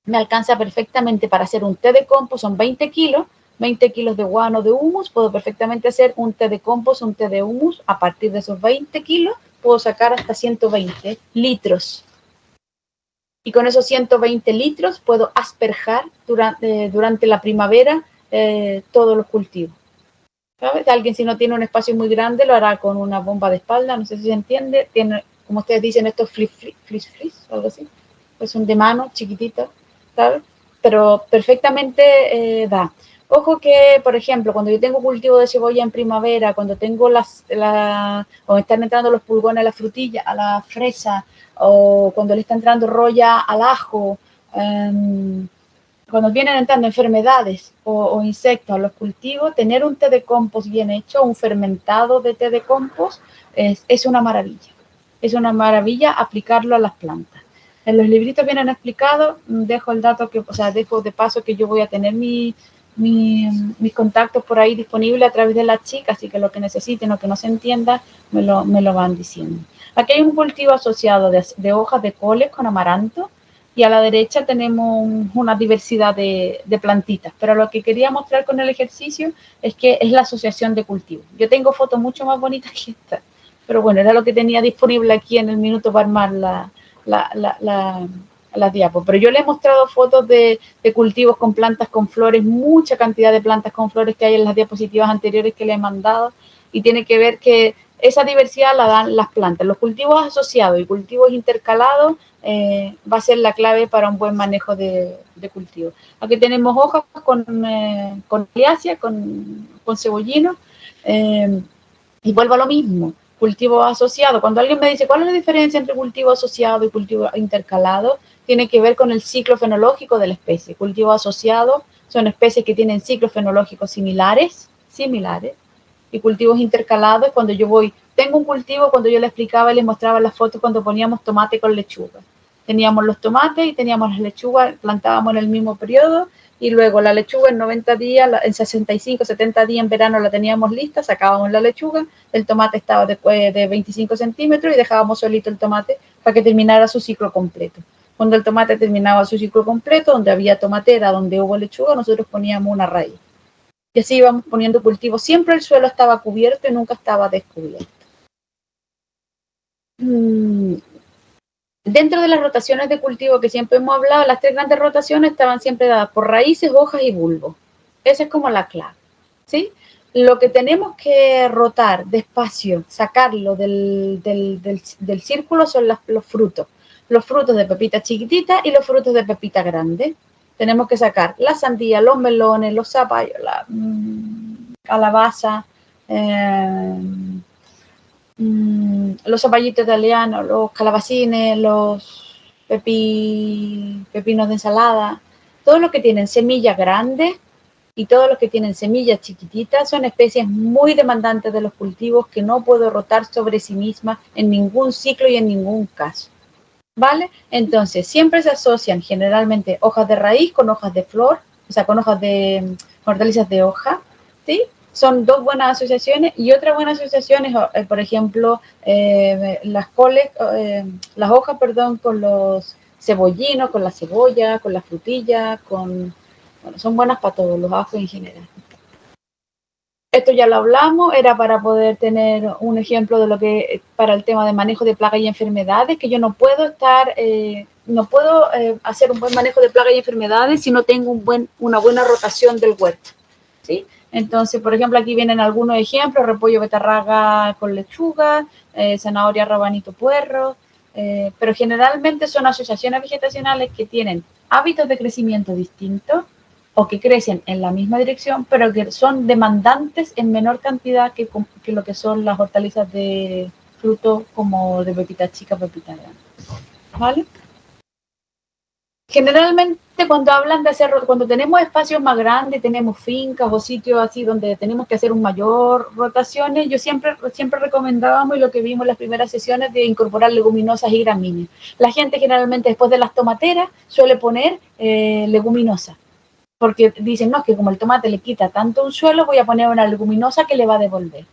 me alcanza perfectamente para hacer un té de compost, son 20 kilos de guano de humus, puedo perfectamente hacer un té de compost, un té de humus, a partir de esos 20 kilos puedo sacar hasta 120 litros. Y con esos 120 litros puedo asperjar durante la primavera todos los cultivos. ¿Sabes? Alguien, si no tiene un espacio muy grande, lo hará con una bomba de espalda, no sé si se entiende, tiene, como ustedes dicen, estos flis, algo así, pues son de mano, chiquititos, ¿sabes? Pero perfectamente da. Ojo que, por ejemplo, cuando yo tengo cultivo de cebolla en primavera, cuando tengo o están entrando los pulgones a la frutilla, a la fresa, o cuando le está entrando roya al ajo, cuando vienen entrando enfermedades o insectos a los cultivos, tener un té de compost bien hecho, un fermentado de té de compost, es una maravilla. Es una maravilla aplicarlo a las plantas. En los libritos vienen explicados, dejo el dato dejo de paso que yo voy a tener mis contactos por ahí disponibles a través de las chicas, así que lo que necesiten o que no se entienda, me lo van diciendo. Aquí hay un cultivo asociado de hojas de coles con amaranto, y a la derecha tenemos una diversidad de plantitas, pero lo que quería mostrar con el ejercicio es que es la asociación de cultivos. Yo tengo fotos mucho más bonitas que esta, pero bueno, era lo que tenía disponible aquí en el minuto para armar las diapos. Pero yo les he mostrado fotos de cultivos con plantas con flores, mucha cantidad de plantas con flores que hay en las diapositivas anteriores que les he mandado, y tiene que ver que esa diversidad la dan las plantas. Los cultivos asociados y cultivos intercalados va a ser la clave para un buen manejo de cultivo. Aquí tenemos hojas con liacia, con cebollino, y vuelvo a lo mismo, cultivo asociado. Cuando alguien me dice, ¿cuál es la diferencia entre cultivo asociado y cultivo intercalado? Tiene que ver con el ciclo fenológico de la especie. Cultivo asociado son especies que tienen ciclos fenológicos similares, y cultivos intercalados cuando tengo un cultivo, cuando yo le explicaba y les mostraba las fotos cuando poníamos tomate con lechuga. Teníamos los tomates y teníamos las lechugas, plantábamos en el mismo periodo, y luego la lechuga en 90 días, en 65, 70 días en verano la teníamos lista, sacábamos la lechuga, el tomate estaba después de 25 centímetros y dejábamos solito el tomate para que terminara su ciclo completo. Cuando el tomate terminaba su ciclo completo, donde había tomatera, donde hubo lechuga, nosotros poníamos una raíz. Y así íbamos poniendo cultivos. Siempre el suelo estaba cubierto y nunca estaba descubierto. Dentro de las rotaciones de cultivo que siempre hemos hablado, las 3 grandes rotaciones estaban siempre dadas por raíces, hojas y bulbos. Esa es como la clave, ¿sí? Lo que tenemos que rotar despacio, sacarlo del círculo son los frutos. Los frutos de pepita chiquitita y los frutos de pepita grande. Tenemos que sacar la sandía, los melones, los zapallos, la calabaza, los zapallitos italianos, los calabacines, los pepinos de ensalada, todos los que tienen semillas grandes y todos los que tienen semillas chiquititas son especies muy demandantes de los cultivos que no puedo rotar sobre sí mismas en ningún ciclo y en ningún caso. ¿Vale? Entonces, siempre se asocian generalmente hojas de raíz con hojas de flor, o sea, con hojas de hortalizas de hoja, ¿sí? Son 2 buenas asociaciones, y otra buena asociación es, por ejemplo, las hojas, con los cebollinos, con la cebolla, con la frutilla, bueno, son buenas para todos, los ajos en general. Esto ya lo hablamos, era para poder tener un ejemplo de lo que para el tema de manejo de plagas y enfermedades, que yo no puedo hacer un buen manejo de plagas y enfermedades si no tengo una buena rotación del huerto, ¿sí? Entonces, por ejemplo, aquí vienen algunos ejemplos: repollo, betarraga con lechuga, zanahoria, rabanito, puerro, pero generalmente son asociaciones vegetacionales que tienen hábitos de crecimiento distintos, o que crecen en la misma dirección, pero que son demandantes en menor cantidad que lo que son las hortalizas de fruto, como de pepita chica, pepita grande. ¿Vale? Generalmente cuando hablan de hacer, cuando tenemos espacios más grandes, tenemos fincas o sitios así donde tenemos que hacer un mayor rotaciones, yo siempre recomendábamos, y lo que vimos en las primeras sesiones, de incorporar leguminosas y gramíneas. La gente generalmente después de las tomateras suele poner leguminosas, porque dicen, no, que como el tomate le quita tanto un suelo, voy a poner una leguminosa que le va a devolver.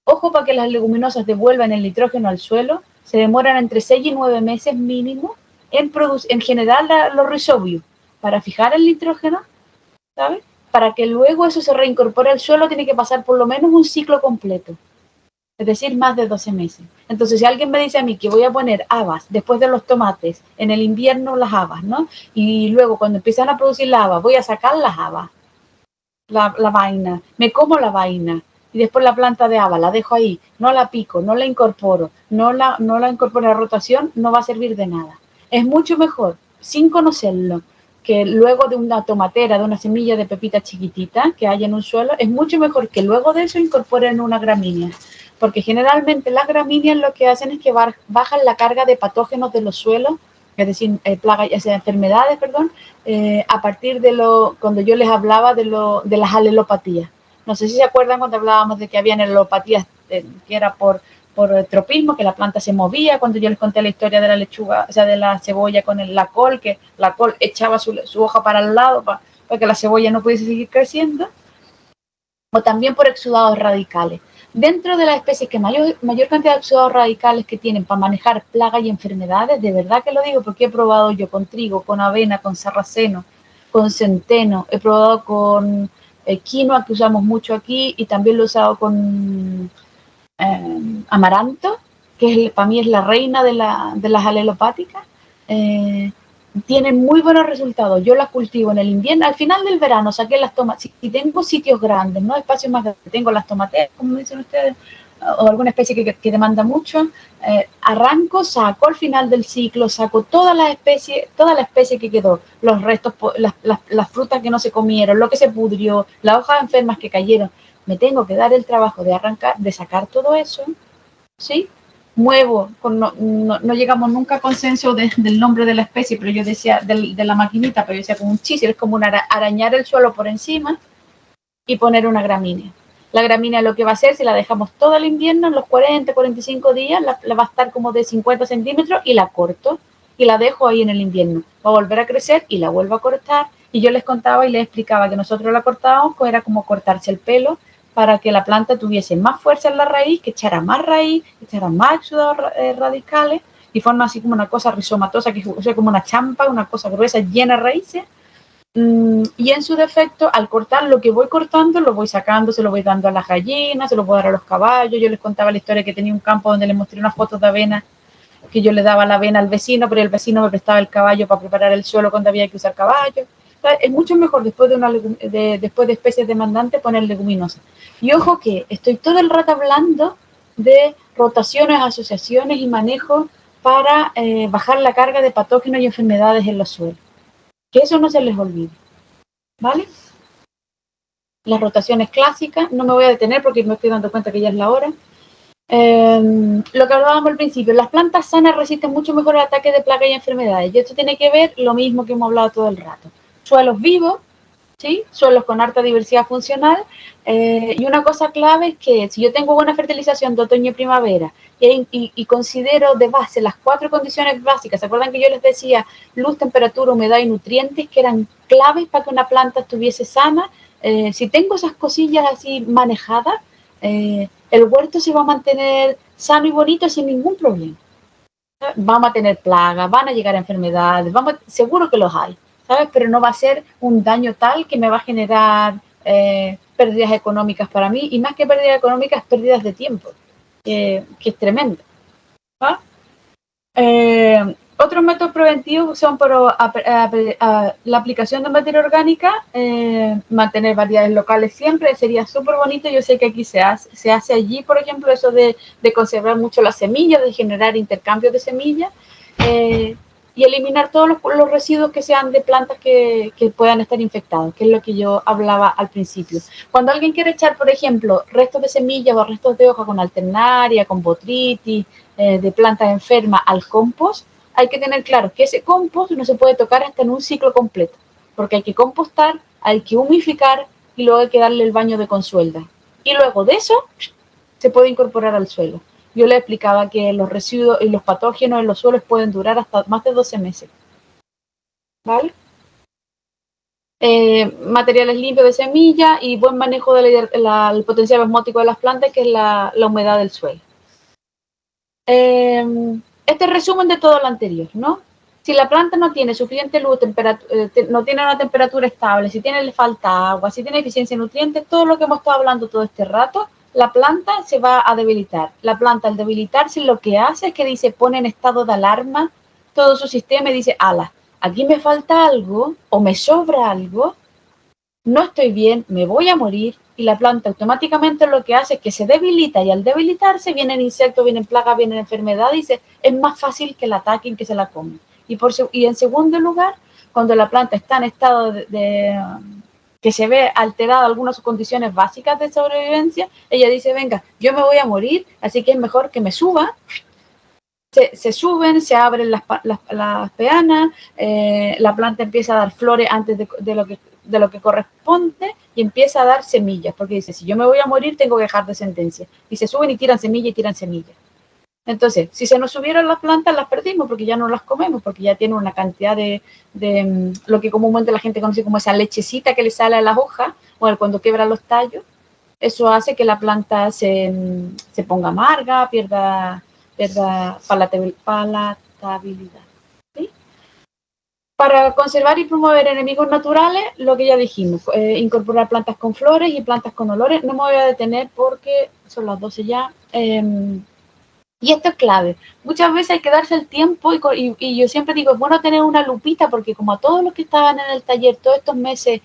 Ojo, para que las leguminosas devuelvan el nitrógeno al suelo, se demoran entre 6 y 9 meses mínimo en general los rizobios, para fijar el nitrógeno, ¿sabes? Para que luego eso se reincorpore al suelo tiene que pasar por lo menos un ciclo completo, es decir, más de 12 meses. Entonces, si alguien me dice a mí que voy a poner habas después de los tomates, en el invierno las habas, ¿no? Y luego cuando empiezan a producir la haba, voy a sacar las habas, la vaina, me como la vaina, y después la planta de haba la dejo ahí, no la pico, no la incorporo, no la incorporo a rotación, no va a servir de nada. Es mucho mejor, sin conocerlo, que luego de una tomatera, de una semilla de pepita chiquitita que hay en un suelo, es mucho mejor que luego de eso incorporen una gramínea, porque generalmente las gramíneas lo que hacen es que bajan la carga de patógenos de los suelos, es decir, plagas, ya sea enfermedades, perdón, a partir de cuando yo les hablaba de las alelopatías. No sé si se acuerdan cuando hablábamos de que habían alelopatías que era por tropismo, que la planta se movía, cuando yo les conté la historia de la lechuga, o sea, de la cebolla con la col, que la col echaba su hoja para el lado para que la cebolla no pudiese seguir creciendo, o también por exudados radicales. Dentro de las especies que mayor cantidad de exudados radicales que tienen para manejar plagas y enfermedades, de verdad que lo digo porque he probado yo con trigo, con avena, con sarraceno, con centeno, he probado con quinoa, que usamos mucho aquí, y también lo he usado con amaranto, que para mí es la reina de las alelopáticas. Tienen muy buenos resultados. Yo las cultivo en el invierno, al final del verano saqué las tomates. Si tengo sitios grandes, no espacios más grandes, tengo las tomateras, como dicen ustedes, o alguna especie que demanda mucho, arranco, saco al final del ciclo, saco toda la especie que quedó, los restos, las frutas que no se comieron, lo que se pudrió, las hojas enfermas que cayeron. Me tengo que dar el trabajo de arrancar, de sacar todo eso, ¿sí? Muevo, no llegamos nunca a consenso del nombre de la especie, pero yo decía, de la maquinita, pero yo decía como un chisel, es como arañar el suelo por encima y poner una gramínea. La gramínea lo que va a hacer, si la dejamos todo el invierno, en los 40, 45 días, la va a estar como de 50 centímetros y la corto y la dejo ahí en el invierno. Va a volver a crecer y la vuelvo a cortar. Y yo les contaba y les explicaba que nosotros la cortábamos, pues era como cortarse el pelo para que la planta tuviese más fuerza en la raíz, que echara más raíz, que echara más exudados radicales, y forma así como una cosa rizomatosa, que es como una champa, una cosa gruesa, llena de raíces. Y en su defecto, al cortar lo que voy cortando, lo voy sacando, se lo voy dando a las gallinas, se lo voy a dar a los caballos. Yo les contaba la historia que tenía un campo donde les mostré unas fotos de avena, que yo le daba la avena al vecino, pero el vecino me prestaba el caballo para preparar el suelo cuando había que usar caballo. Es mucho mejor después de especies demandantes poner leguminosas. Y ojo que estoy todo el rato hablando de rotaciones, asociaciones y manejo para bajar la carga de patógenos y enfermedades en los suelos. Que eso no se les olvide, ¿vale? Las rotaciones clásicas, no me voy a detener porque me estoy dando cuenta que ya es la hora. Lo que hablábamos al principio, las plantas sanas resisten mucho mejor el ataque de plagas y enfermedades, y esto tiene que ver lo mismo que hemos hablado todo el rato. Suelos vivos, ¿sí? Suelos con alta diversidad funcional, y una cosa clave es que si yo tengo buena fertilización de otoño y primavera y considero de base las 4 condiciones básicas, ¿se acuerdan que yo les decía luz, temperatura, humedad y nutrientes, que eran claves para que una planta estuviese sana? Si tengo esas cosillas así manejadas, el huerto se va a mantener sano y bonito sin ningún problema. Vamos a tener plagas, van a llegar enfermedades, seguro que los hay, ¿sabes? Pero no va a ser un daño tal que me va a generar pérdidas económicas para mí, y más que pérdidas económicas, pérdidas de tiempo, que es tremendo. ¿Va? Otros métodos preventivos son la aplicación de materia orgánica, mantener variedades locales siempre, sería súper bonito. Yo sé que aquí se hace allí, por ejemplo, eso de conservar mucho las semillas, de generar intercambios de semillas, y eliminar todos los residuos que sean de plantas que puedan estar infectados, que es lo que yo hablaba al principio. Cuando alguien quiere echar, por ejemplo, restos de semillas o restos de hoja con alternaria, con botrytis, de plantas enfermas al compost, hay que tener claro que ese compost no se puede tocar hasta en un ciclo completo, porque hay que compostar, hay que humificar y luego hay que darle el baño de consuelda. Y luego de eso se puede incorporar al suelo. Yo le explicaba que los residuos y los patógenos en los suelos pueden durar hasta más de 12 meses. ¿Vale? Materiales limpios de semilla y buen manejo del potencial osmótico de las plantas, que es la humedad del suelo. Este es el resumen de todo lo anterior, ¿no? Si la planta no tiene suficiente luz, no tiene una temperatura estable, si le falta agua, si tiene deficiencia de nutrientes, todo lo que hemos estado hablando todo este rato, la planta se va a debilitar. La planta, al debilitarse, lo que hace es que pone en estado de alarma todo su sistema y dice, ala, aquí me falta algo o me sobra algo, no estoy bien, me voy a morir, y la planta automáticamente lo que hace es que se debilita, y al debilitarse vienen insectos, vienen plagas, vienen enfermedades, y es más fácil que la ataquen, que se la comen. Y en segundo lugar, cuando la planta está en estado que se ve alterada algunas de sus condiciones básicas de sobrevivencia, ella dice, venga, yo me voy a morir, así que es mejor que me suba. Se suben, se abren las peanas, la planta empieza a dar flores antes de lo que corresponde y empieza a dar semillas, porque dice, si yo me voy a morir, tengo que dejar descendencia. Y se suben y tiran semillas y tiran semillas. Entonces, si se nos subieron las plantas, las perdimos porque ya no las comemos, porque ya tienen una cantidad de lo que comúnmente la gente conoce como esa lechecita que le sale a las hojas, o cuando quebran los tallos. Eso hace que la planta se ponga amarga, pierda palatabilidad. ¿Sí? Para conservar y promover enemigos naturales, lo que ya dijimos, incorporar plantas con flores y plantas con olores. No me voy a detener porque son las 12 ya. Y esto es clave. Muchas veces hay que darse el tiempo y yo siempre digo, es bueno tener una lupita, porque como a todos los que estaban en el taller todos estos meses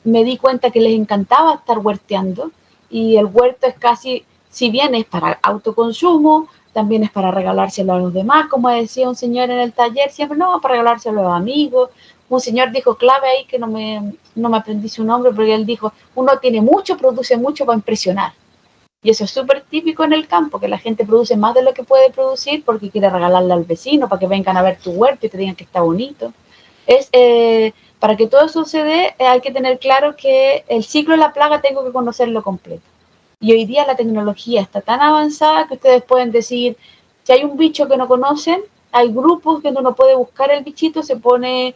me di cuenta que les encantaba estar huerteando, y el huerto es casi, si bien es para autoconsumo, también es para regalárselo a los demás, como decía un señor en el taller, siempre no, para regalárselo a los amigos. Un señor dijo clave ahí, que no me aprendí su nombre, porque él dijo, uno tiene mucho, produce mucho para impresionar. Y eso es súper típico en el campo, que la gente produce más de lo que puede producir porque quiere regalarle al vecino, para que vengan a ver tu huerto y te digan que está bonito. Para que todo eso se dé, hay que tener claro que el ciclo de la plaga tengo que conocerlo completo. Y hoy día la tecnología está tan avanzada que ustedes pueden decir, si hay un bicho que no conocen, hay grupos donde uno puede buscar el bichito, se pone...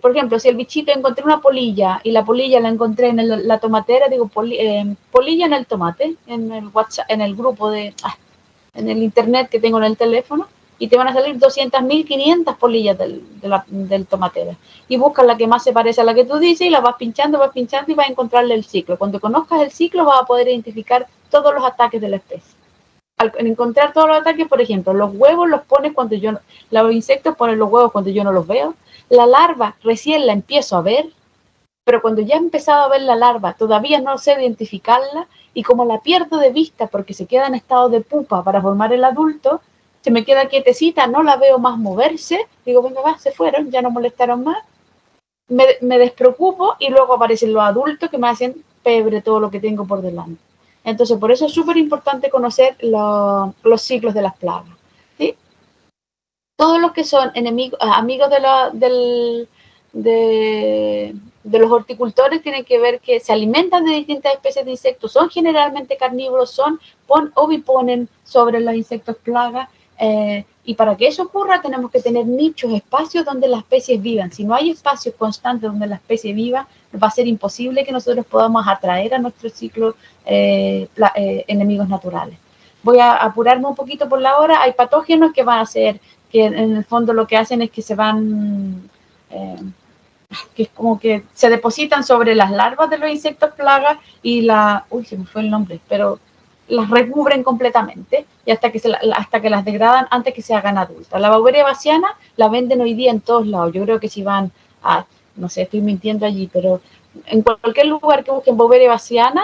por ejemplo, si el bichito, encontré una polilla y la polilla la encontré en la tomatera, digo polilla en el tomate, en el WhatsApp, en el grupo en el internet que tengo en el teléfono, y te van a salir 200.000, 500 polillas del tomatera. Y buscas la que más se parece a la que tú dices y la vas pinchando y vas a encontrarle el ciclo. Cuando conozcas el ciclo vas a poder identificar todos los ataques de la especie. Al encontrar todos los ataques, por ejemplo, los huevos los pones cuando los insectos ponen los huevos cuando yo no los veo. La larva recién la empiezo a ver, pero cuando ya he empezado a ver la larva, todavía no sé identificarla, y como la pierdo de vista porque se queda en estado de pupa para formar el adulto, se me queda quietecita, no la veo más moverse, digo, venga, va, se fueron, ya no molestaron más, me despreocupo, y luego aparecen los adultos que me hacen pebre todo lo que tengo por delante. Entonces, por eso es súper importante conocer los ciclos de las plagas, ¿sí? Todos los que son amigos de los horticultores tienen que ver que se alimentan de distintas especies de insectos, son generalmente carnívoros, son oviponen sobre los insectos plagas, y para que eso ocurra tenemos que tener nichos, espacios donde las especies vivan. Si no hay espacios constantes donde la especie viva, va a ser imposible que nosotros podamos atraer a nuestro ciclo enemigos naturales. Voy a apurarme un poquito por la hora. Hay patógenos que van a ser, que en el fondo lo que hacen es que se van... que es como que se depositan sobre las larvas de los insectos plagas y se me fue el nombre, pero las recubren completamente, y hasta que las degradan antes que se hagan adultas. La Beauveria bassiana la venden hoy día en todos lados. Yo creo que si van no sé, estoy mintiendo allí, pero en cualquier lugar que busquen Beauveria bassiana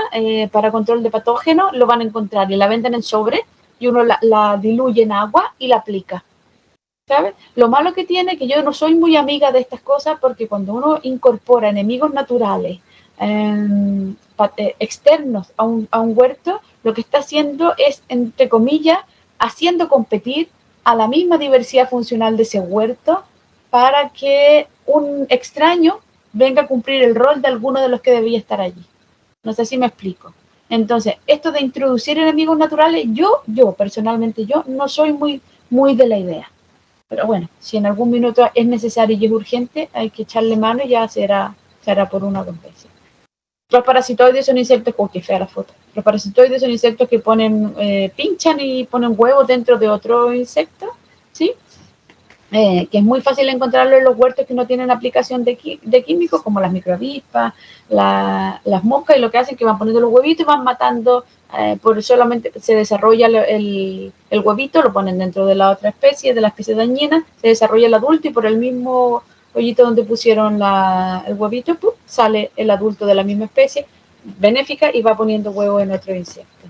para control de patógenos, lo van a encontrar, y la venden en sobre, y uno la diluye en agua y la aplica. ¿Sabes? Lo malo que tiene, que yo no soy muy amiga de estas cosas, porque cuando uno incorpora enemigos naturales externos a un huerto, lo que está haciendo es, entre comillas, haciendo competir a la misma diversidad funcional de ese huerto para que un extraño venga a cumplir el rol de alguno de los que debía estar allí. No sé si me explico. Entonces, esto de introducir enemigos naturales, yo personalmente, yo no soy muy de la idea. Pero bueno, si en algún minuto es necesario y es urgente, hay que echarle mano y ya se hará por una o dos veces. Los parasitoides son insectos, qué fea la foto. Los parasitoides son insectos que pinchan y ponen huevos dentro de otro insecto, ¿sí? Que es muy fácil encontrarlo en los huertos que no tienen aplicación de químicos, como las microavispas, las moscas, y lo que hacen es que van poniendo los huevitos y van matando, por solamente se desarrolla el huevito, lo ponen dentro de la otra especie, de la especie dañina, se desarrolla el adulto y por el mismo hoyito donde pusieron el huevito, ¡pum!, sale el adulto de la misma especie, benéfica, y va poniendo huevos en otro insecto.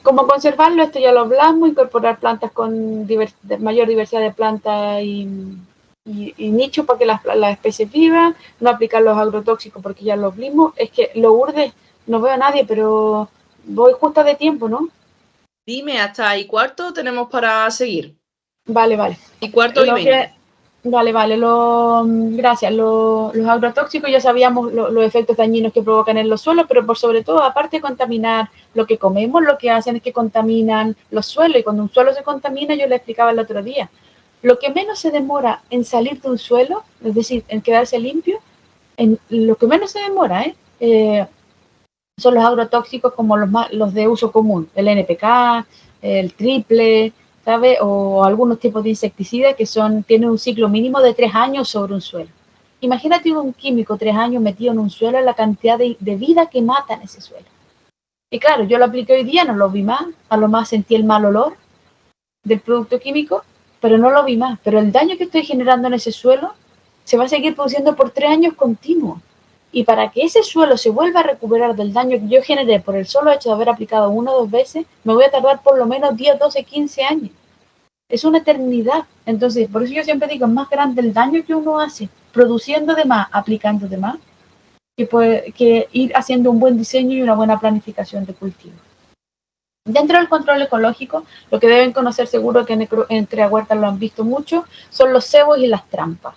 ¿Cómo conservarlo? Esto ya lo hablamos, incorporar plantas con mayor diversidad de plantas y nichos para que las especies vivan, no aplicar los agrotóxicos porque ya lo vimos. Es que lo urde, no veo a nadie, pero voy justa de tiempo, ¿no? Dime, hasta y cuarto tenemos para seguir. Vale. Y cuarto y 20. Vale, gracias. Los agrotóxicos ya sabíamos los efectos dañinos que provocan en los suelos, pero por sobre todo, aparte de contaminar lo que comemos, lo que hacen es que contaminan los suelos, y cuando un suelo se contamina, yo le explicaba el otro día, lo que menos se demora en salir de un suelo, es decir, en quedarse limpio, lo que menos se demora, son los agrotóxicos como los de uso común, el NPK, el triple, ¿sabe? O algunos tipos de insecticidas que tienen un ciclo mínimo de 3 años sobre un suelo. Imagínate un químico 3 años metido en un suelo, la cantidad de vida que mata en ese suelo. Y claro, yo lo apliqué hoy día, no lo vi más, a lo más sentí el mal olor del producto químico, pero no lo vi más. Pero el daño que estoy generando en ese suelo se va a seguir produciendo por 3 años continuos. Y para que ese suelo se vuelva a recuperar del daño que yo generé por el solo hecho de haber aplicado 1 o 2 veces, me voy a tardar por lo menos 10, 12, 15 años. Es una eternidad. Entonces, por eso yo siempre digo, es más grande el daño que uno hace produciendo de más, aplicando de más, que ir haciendo un buen diseño y una buena planificación de cultivo. Dentro del control ecológico, lo que deben conocer, seguro que en Crea Huertas lo han visto mucho, son los cebos y las trampas.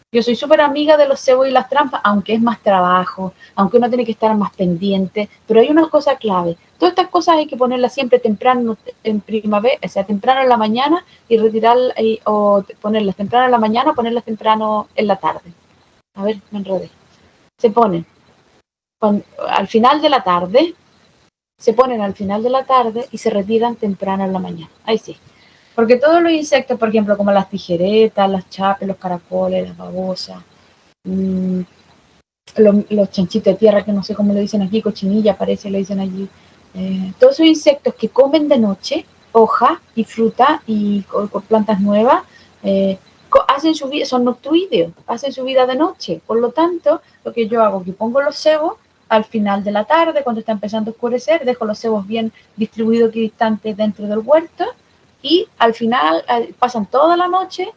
Yo soy súper amiga de los cebos y las trampas, aunque es más trabajo, aunque uno tiene que estar más pendiente, pero hay una cosa clave. Todas estas cosas hay que ponerlas siempre temprano, en primavera, o sea, temprano en la mañana, y retirarlas, o ponerlas temprano en la mañana o ponerlas temprano en la tarde. A ver, me enredé. Se ponen al final de la tarde, y se retiran temprano en la mañana. Ahí sí. Porque todos los insectos, por ejemplo, como las tijeretas, las chapes, los caracoles, las babosas, los chanchitos de tierra, que no sé cómo le dicen aquí, cochinilla parece, le dicen allí, todos esos insectos que comen de noche hoja y fruta y plantas nuevas, hacen su vida, son noctuídeos, hacen su vida de noche. Por lo tanto, lo que yo hago es que pongo los cebos al final de la tarde, cuando está empezando a oscurecer, dejo los cebos bien distribuidos y distantes dentro del huerto, y al final pasan toda la noche,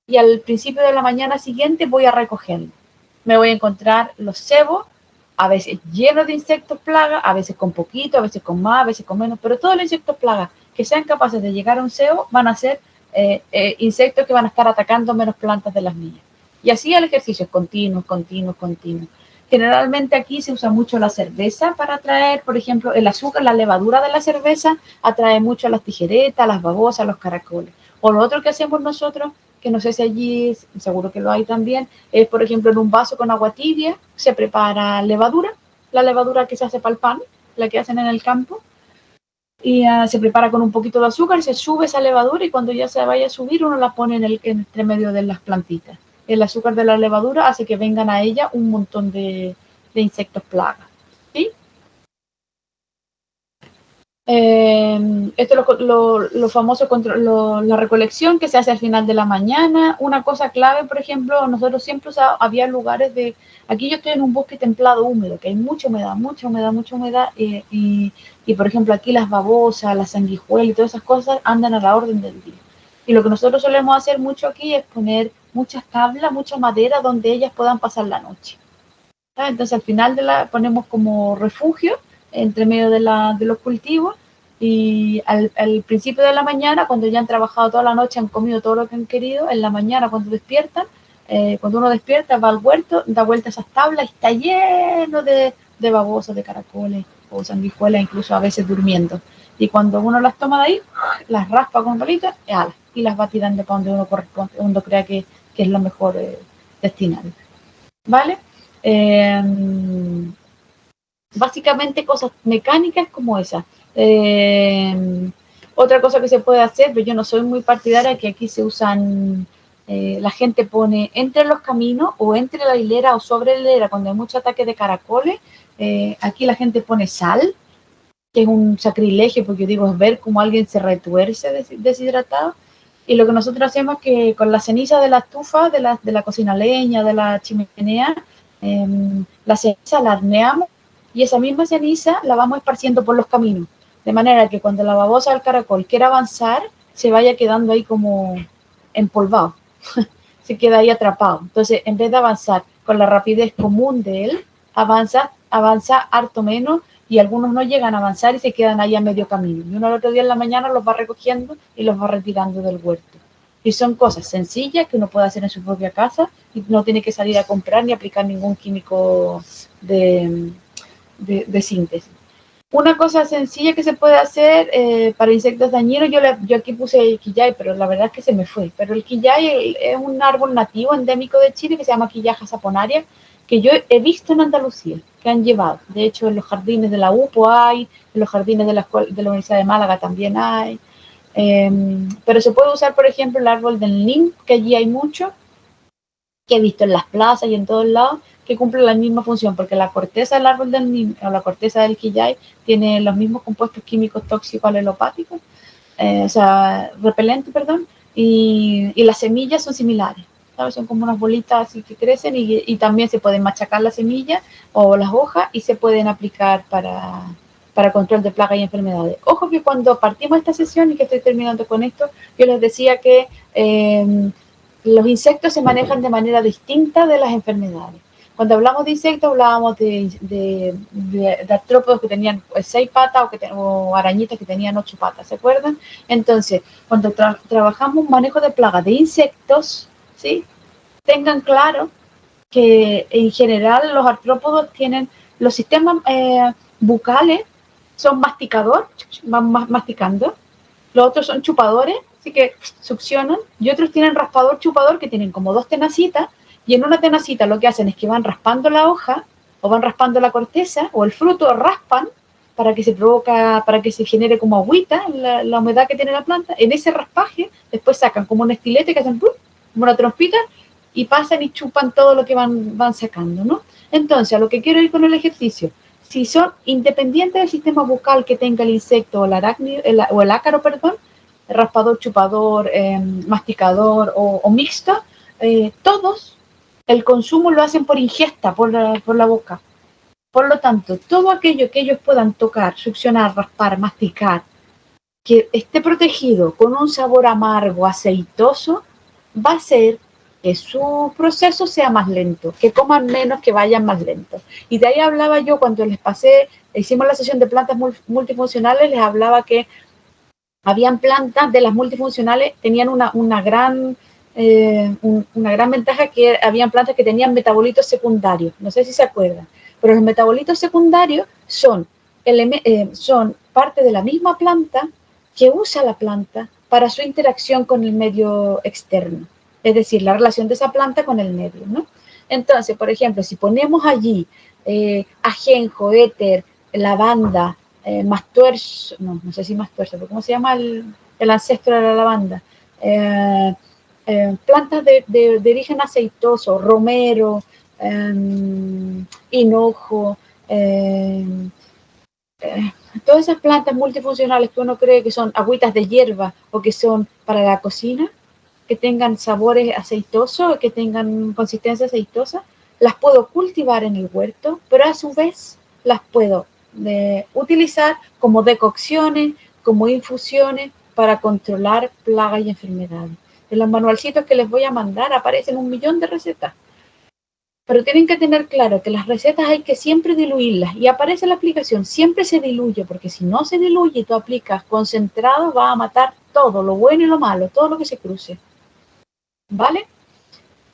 y al principio de la mañana siguiente voy a recogerlo. Me voy a encontrar los cebos, a veces llenos de insectos plagas, a veces con poquito, a veces con más, a veces con menos, pero todos los insectos plagas que sean capaces de llegar a un cebo van a ser insectos que van a estar atacando menos plantas de las mías. Y así el ejercicio es continuo. Generalmente aquí se usa mucho la cerveza para atraer, por ejemplo, el azúcar, la levadura de la cerveza atrae mucho a las tijeretas, las babosas, los caracoles. O lo otro que hacemos nosotros, que no sé si allí, seguro que lo hay también, es, por ejemplo, en un vaso con agua tibia se prepara levadura, la levadura que se hace para el pan, la que hacen en el campo, y se prepara con un poquito de azúcar, se sube esa levadura, y cuando ya se vaya a subir uno la pone entre medio de las plantitas. El azúcar de la levadura hace que vengan a ella un montón de insectos plagas, ¿sí? Esto es lo famoso, la recolección que se hace al final de la mañana. Una cosa clave, por ejemplo, nosotros siempre había lugares aquí yo estoy en un bosque templado húmedo, que hay mucha humedad, y por ejemplo aquí las babosas, las sanguijuelas y todas esas cosas andan a la orden del día. Y lo que nosotros solemos hacer mucho aquí es poner muchas tablas, mucha madera donde ellas puedan pasar la noche. Entonces al final ponemos como refugio entre medio de los cultivos, Y al principio de la mañana, cuando ya han trabajado toda la noche, han comido todo lo que han querido, en la mañana cuando despiertan, cuando uno despierta, va al huerto, da vuelta a esas tablas y está lleno de babosas, de caracoles o sanguijuelas, incluso a veces durmiendo. Y cuando uno las toma de ahí, las raspa con palitas y las va tirando para donde uno corresponde, uno crea que es lo mejor destinar. ¿Vale? Básicamente cosas mecánicas como esas. Otra cosa que se puede hacer, pero yo no soy muy partidaria, que aquí se usan, la gente pone entre los caminos o entre la hilera o sobre la hilera cuando hay mucho ataque de caracoles, aquí la gente pone sal, que es un sacrilegio, porque digo, es ver cómo alguien se retuerce deshidratado. Y lo que nosotros hacemos es que con la ceniza de la estufa, de la cocina leña, de la chimenea, la ceniza la horneamos y esa misma ceniza la vamos esparciendo por los caminos, de manera que cuando la babosa del caracol quiera avanzar, se vaya quedando ahí como empolvado, se queda ahí atrapado. Entonces, en vez de avanzar con la rapidez común de él, avanza harto menos y algunos no llegan a avanzar y se quedan ahí a medio camino. Y uno al otro día en la mañana los va recogiendo y los va retirando del huerto. Y son cosas sencillas que uno puede hacer en su propia casa y no tiene que salir a comprar ni aplicar ningún químico de síntesis. Una cosa sencilla que se puede hacer para insectos dañinos, yo aquí puse el quillay, pero la verdad es que se me fue. Pero el quillay es un árbol nativo endémico de Chile que se llama quillaja saponaria, que yo he visto en Andalucía, que han llevado. De hecho, en los jardines de la UPO hay, en los jardines de la Universidad de Málaga también hay. Pero se puede usar, por ejemplo, el árbol del nim, que allí hay mucho, que he visto en las plazas y en todos lados, que cumple la misma función, porque la corteza del árbol del nim o la corteza del quillay tiene los mismos compuestos químicos tóxicos alelopáticos, repelentes, perdón, y las semillas son similares, ¿sabes? Son como unas bolitas así que crecen y también se pueden machacar las semillas o las hojas y se pueden aplicar para control de plagas y enfermedades. Ojo que cuando partimos esta sesión y que estoy terminando con esto, yo les decía que los insectos se manejan de manera distinta de las enfermedades. Cuando hablamos de insectos, hablábamos de artrópodos que tenían 6 patas o arañitas que tenían 8 patas, ¿se acuerdan? Entonces, cuando trabajamos un manejo de plagas de insectos, ¿sí? Tengan claro que en general los artrópodos tienen los sistemas bucales, son masticador, van masticando, los otros son chupadores, así que succionan, y otros tienen raspador chupador que tienen como 2 tenacitas, y en una tenacita lo que hacen es que van raspando la hoja o van raspando la corteza o el fruto, raspan para que se genere como agüita la humedad que tiene la planta. En ese raspaje después sacan como un estilete que hacen como una trompita y pasan y chupan todo lo que van sacando, ¿no? Entonces, a lo que quiero ir con el ejercicio, si son independientes del sistema bucal que tenga el insecto o el arácnido, o el ácaro, perdón, raspador, chupador, masticador o mixto, todos el consumo lo hacen por ingesta, por la boca. Por lo tanto, todo aquello que ellos puedan tocar, succionar, raspar, masticar, que esté protegido con un sabor amargo, aceitoso, va a hacer que su proceso sea más lento, que coman menos, que vayan más lentos. Y de ahí hablaba yo cuando les pasé, hicimos la sesión de plantas multifuncionales, les hablaba que habían plantas de las multifuncionales, tenían una gran ventaja, que habían plantas que tenían metabolitos secundarios, no sé si se acuerdan, pero los metabolitos secundarios son parte de la misma planta que usa la planta para su interacción con el medio externo, es decir, la relación de esa planta con el medio, ¿no? Entonces, por ejemplo, si ponemos allí ajenjo, éter, lavanda, mastuerzo, no sé si mastuerzo, pero ¿cómo se llama el ancestro de la lavanda? Plantas de origen aceitoso, romero, hinojo, todas esas plantas multifuncionales que uno cree que son agüitas de hierba o que son para la cocina, que tengan sabores aceitosos, que tengan consistencia aceitosa, las puedo cultivar en el huerto, pero a su vez las puedo utilizar como decocciones, como infusiones para controlar plagas y enfermedades. En los manualcitos que les voy a mandar aparecen 1 millón de recetas. Pero tienen que tener claro que las recetas hay que siempre diluirlas. Y aparece la aplicación, siempre se diluye, porque si no se diluye y tú aplicas concentrado, va a matar todo, lo bueno y lo malo, todo lo que se cruce. ¿Vale?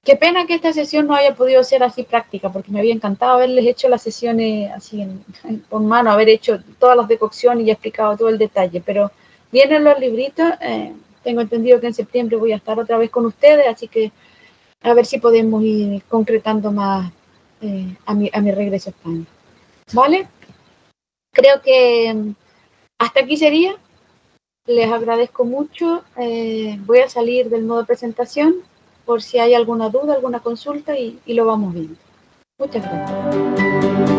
Qué pena que esta sesión no haya podido ser así práctica, porque me había encantado haberles hecho las sesiones así por mano, haber hecho todas las decocciones y explicado todo el detalle. Pero vienen los libritos, tengo entendido que en septiembre voy a estar otra vez con ustedes, así que a ver si podemos ir concretando más a mi regreso a España. ¿Vale? Creo que hasta aquí sería. Les agradezco mucho. Voy a salir del modo presentación por si hay alguna duda, alguna consulta y lo vamos viendo. Muchas gracias.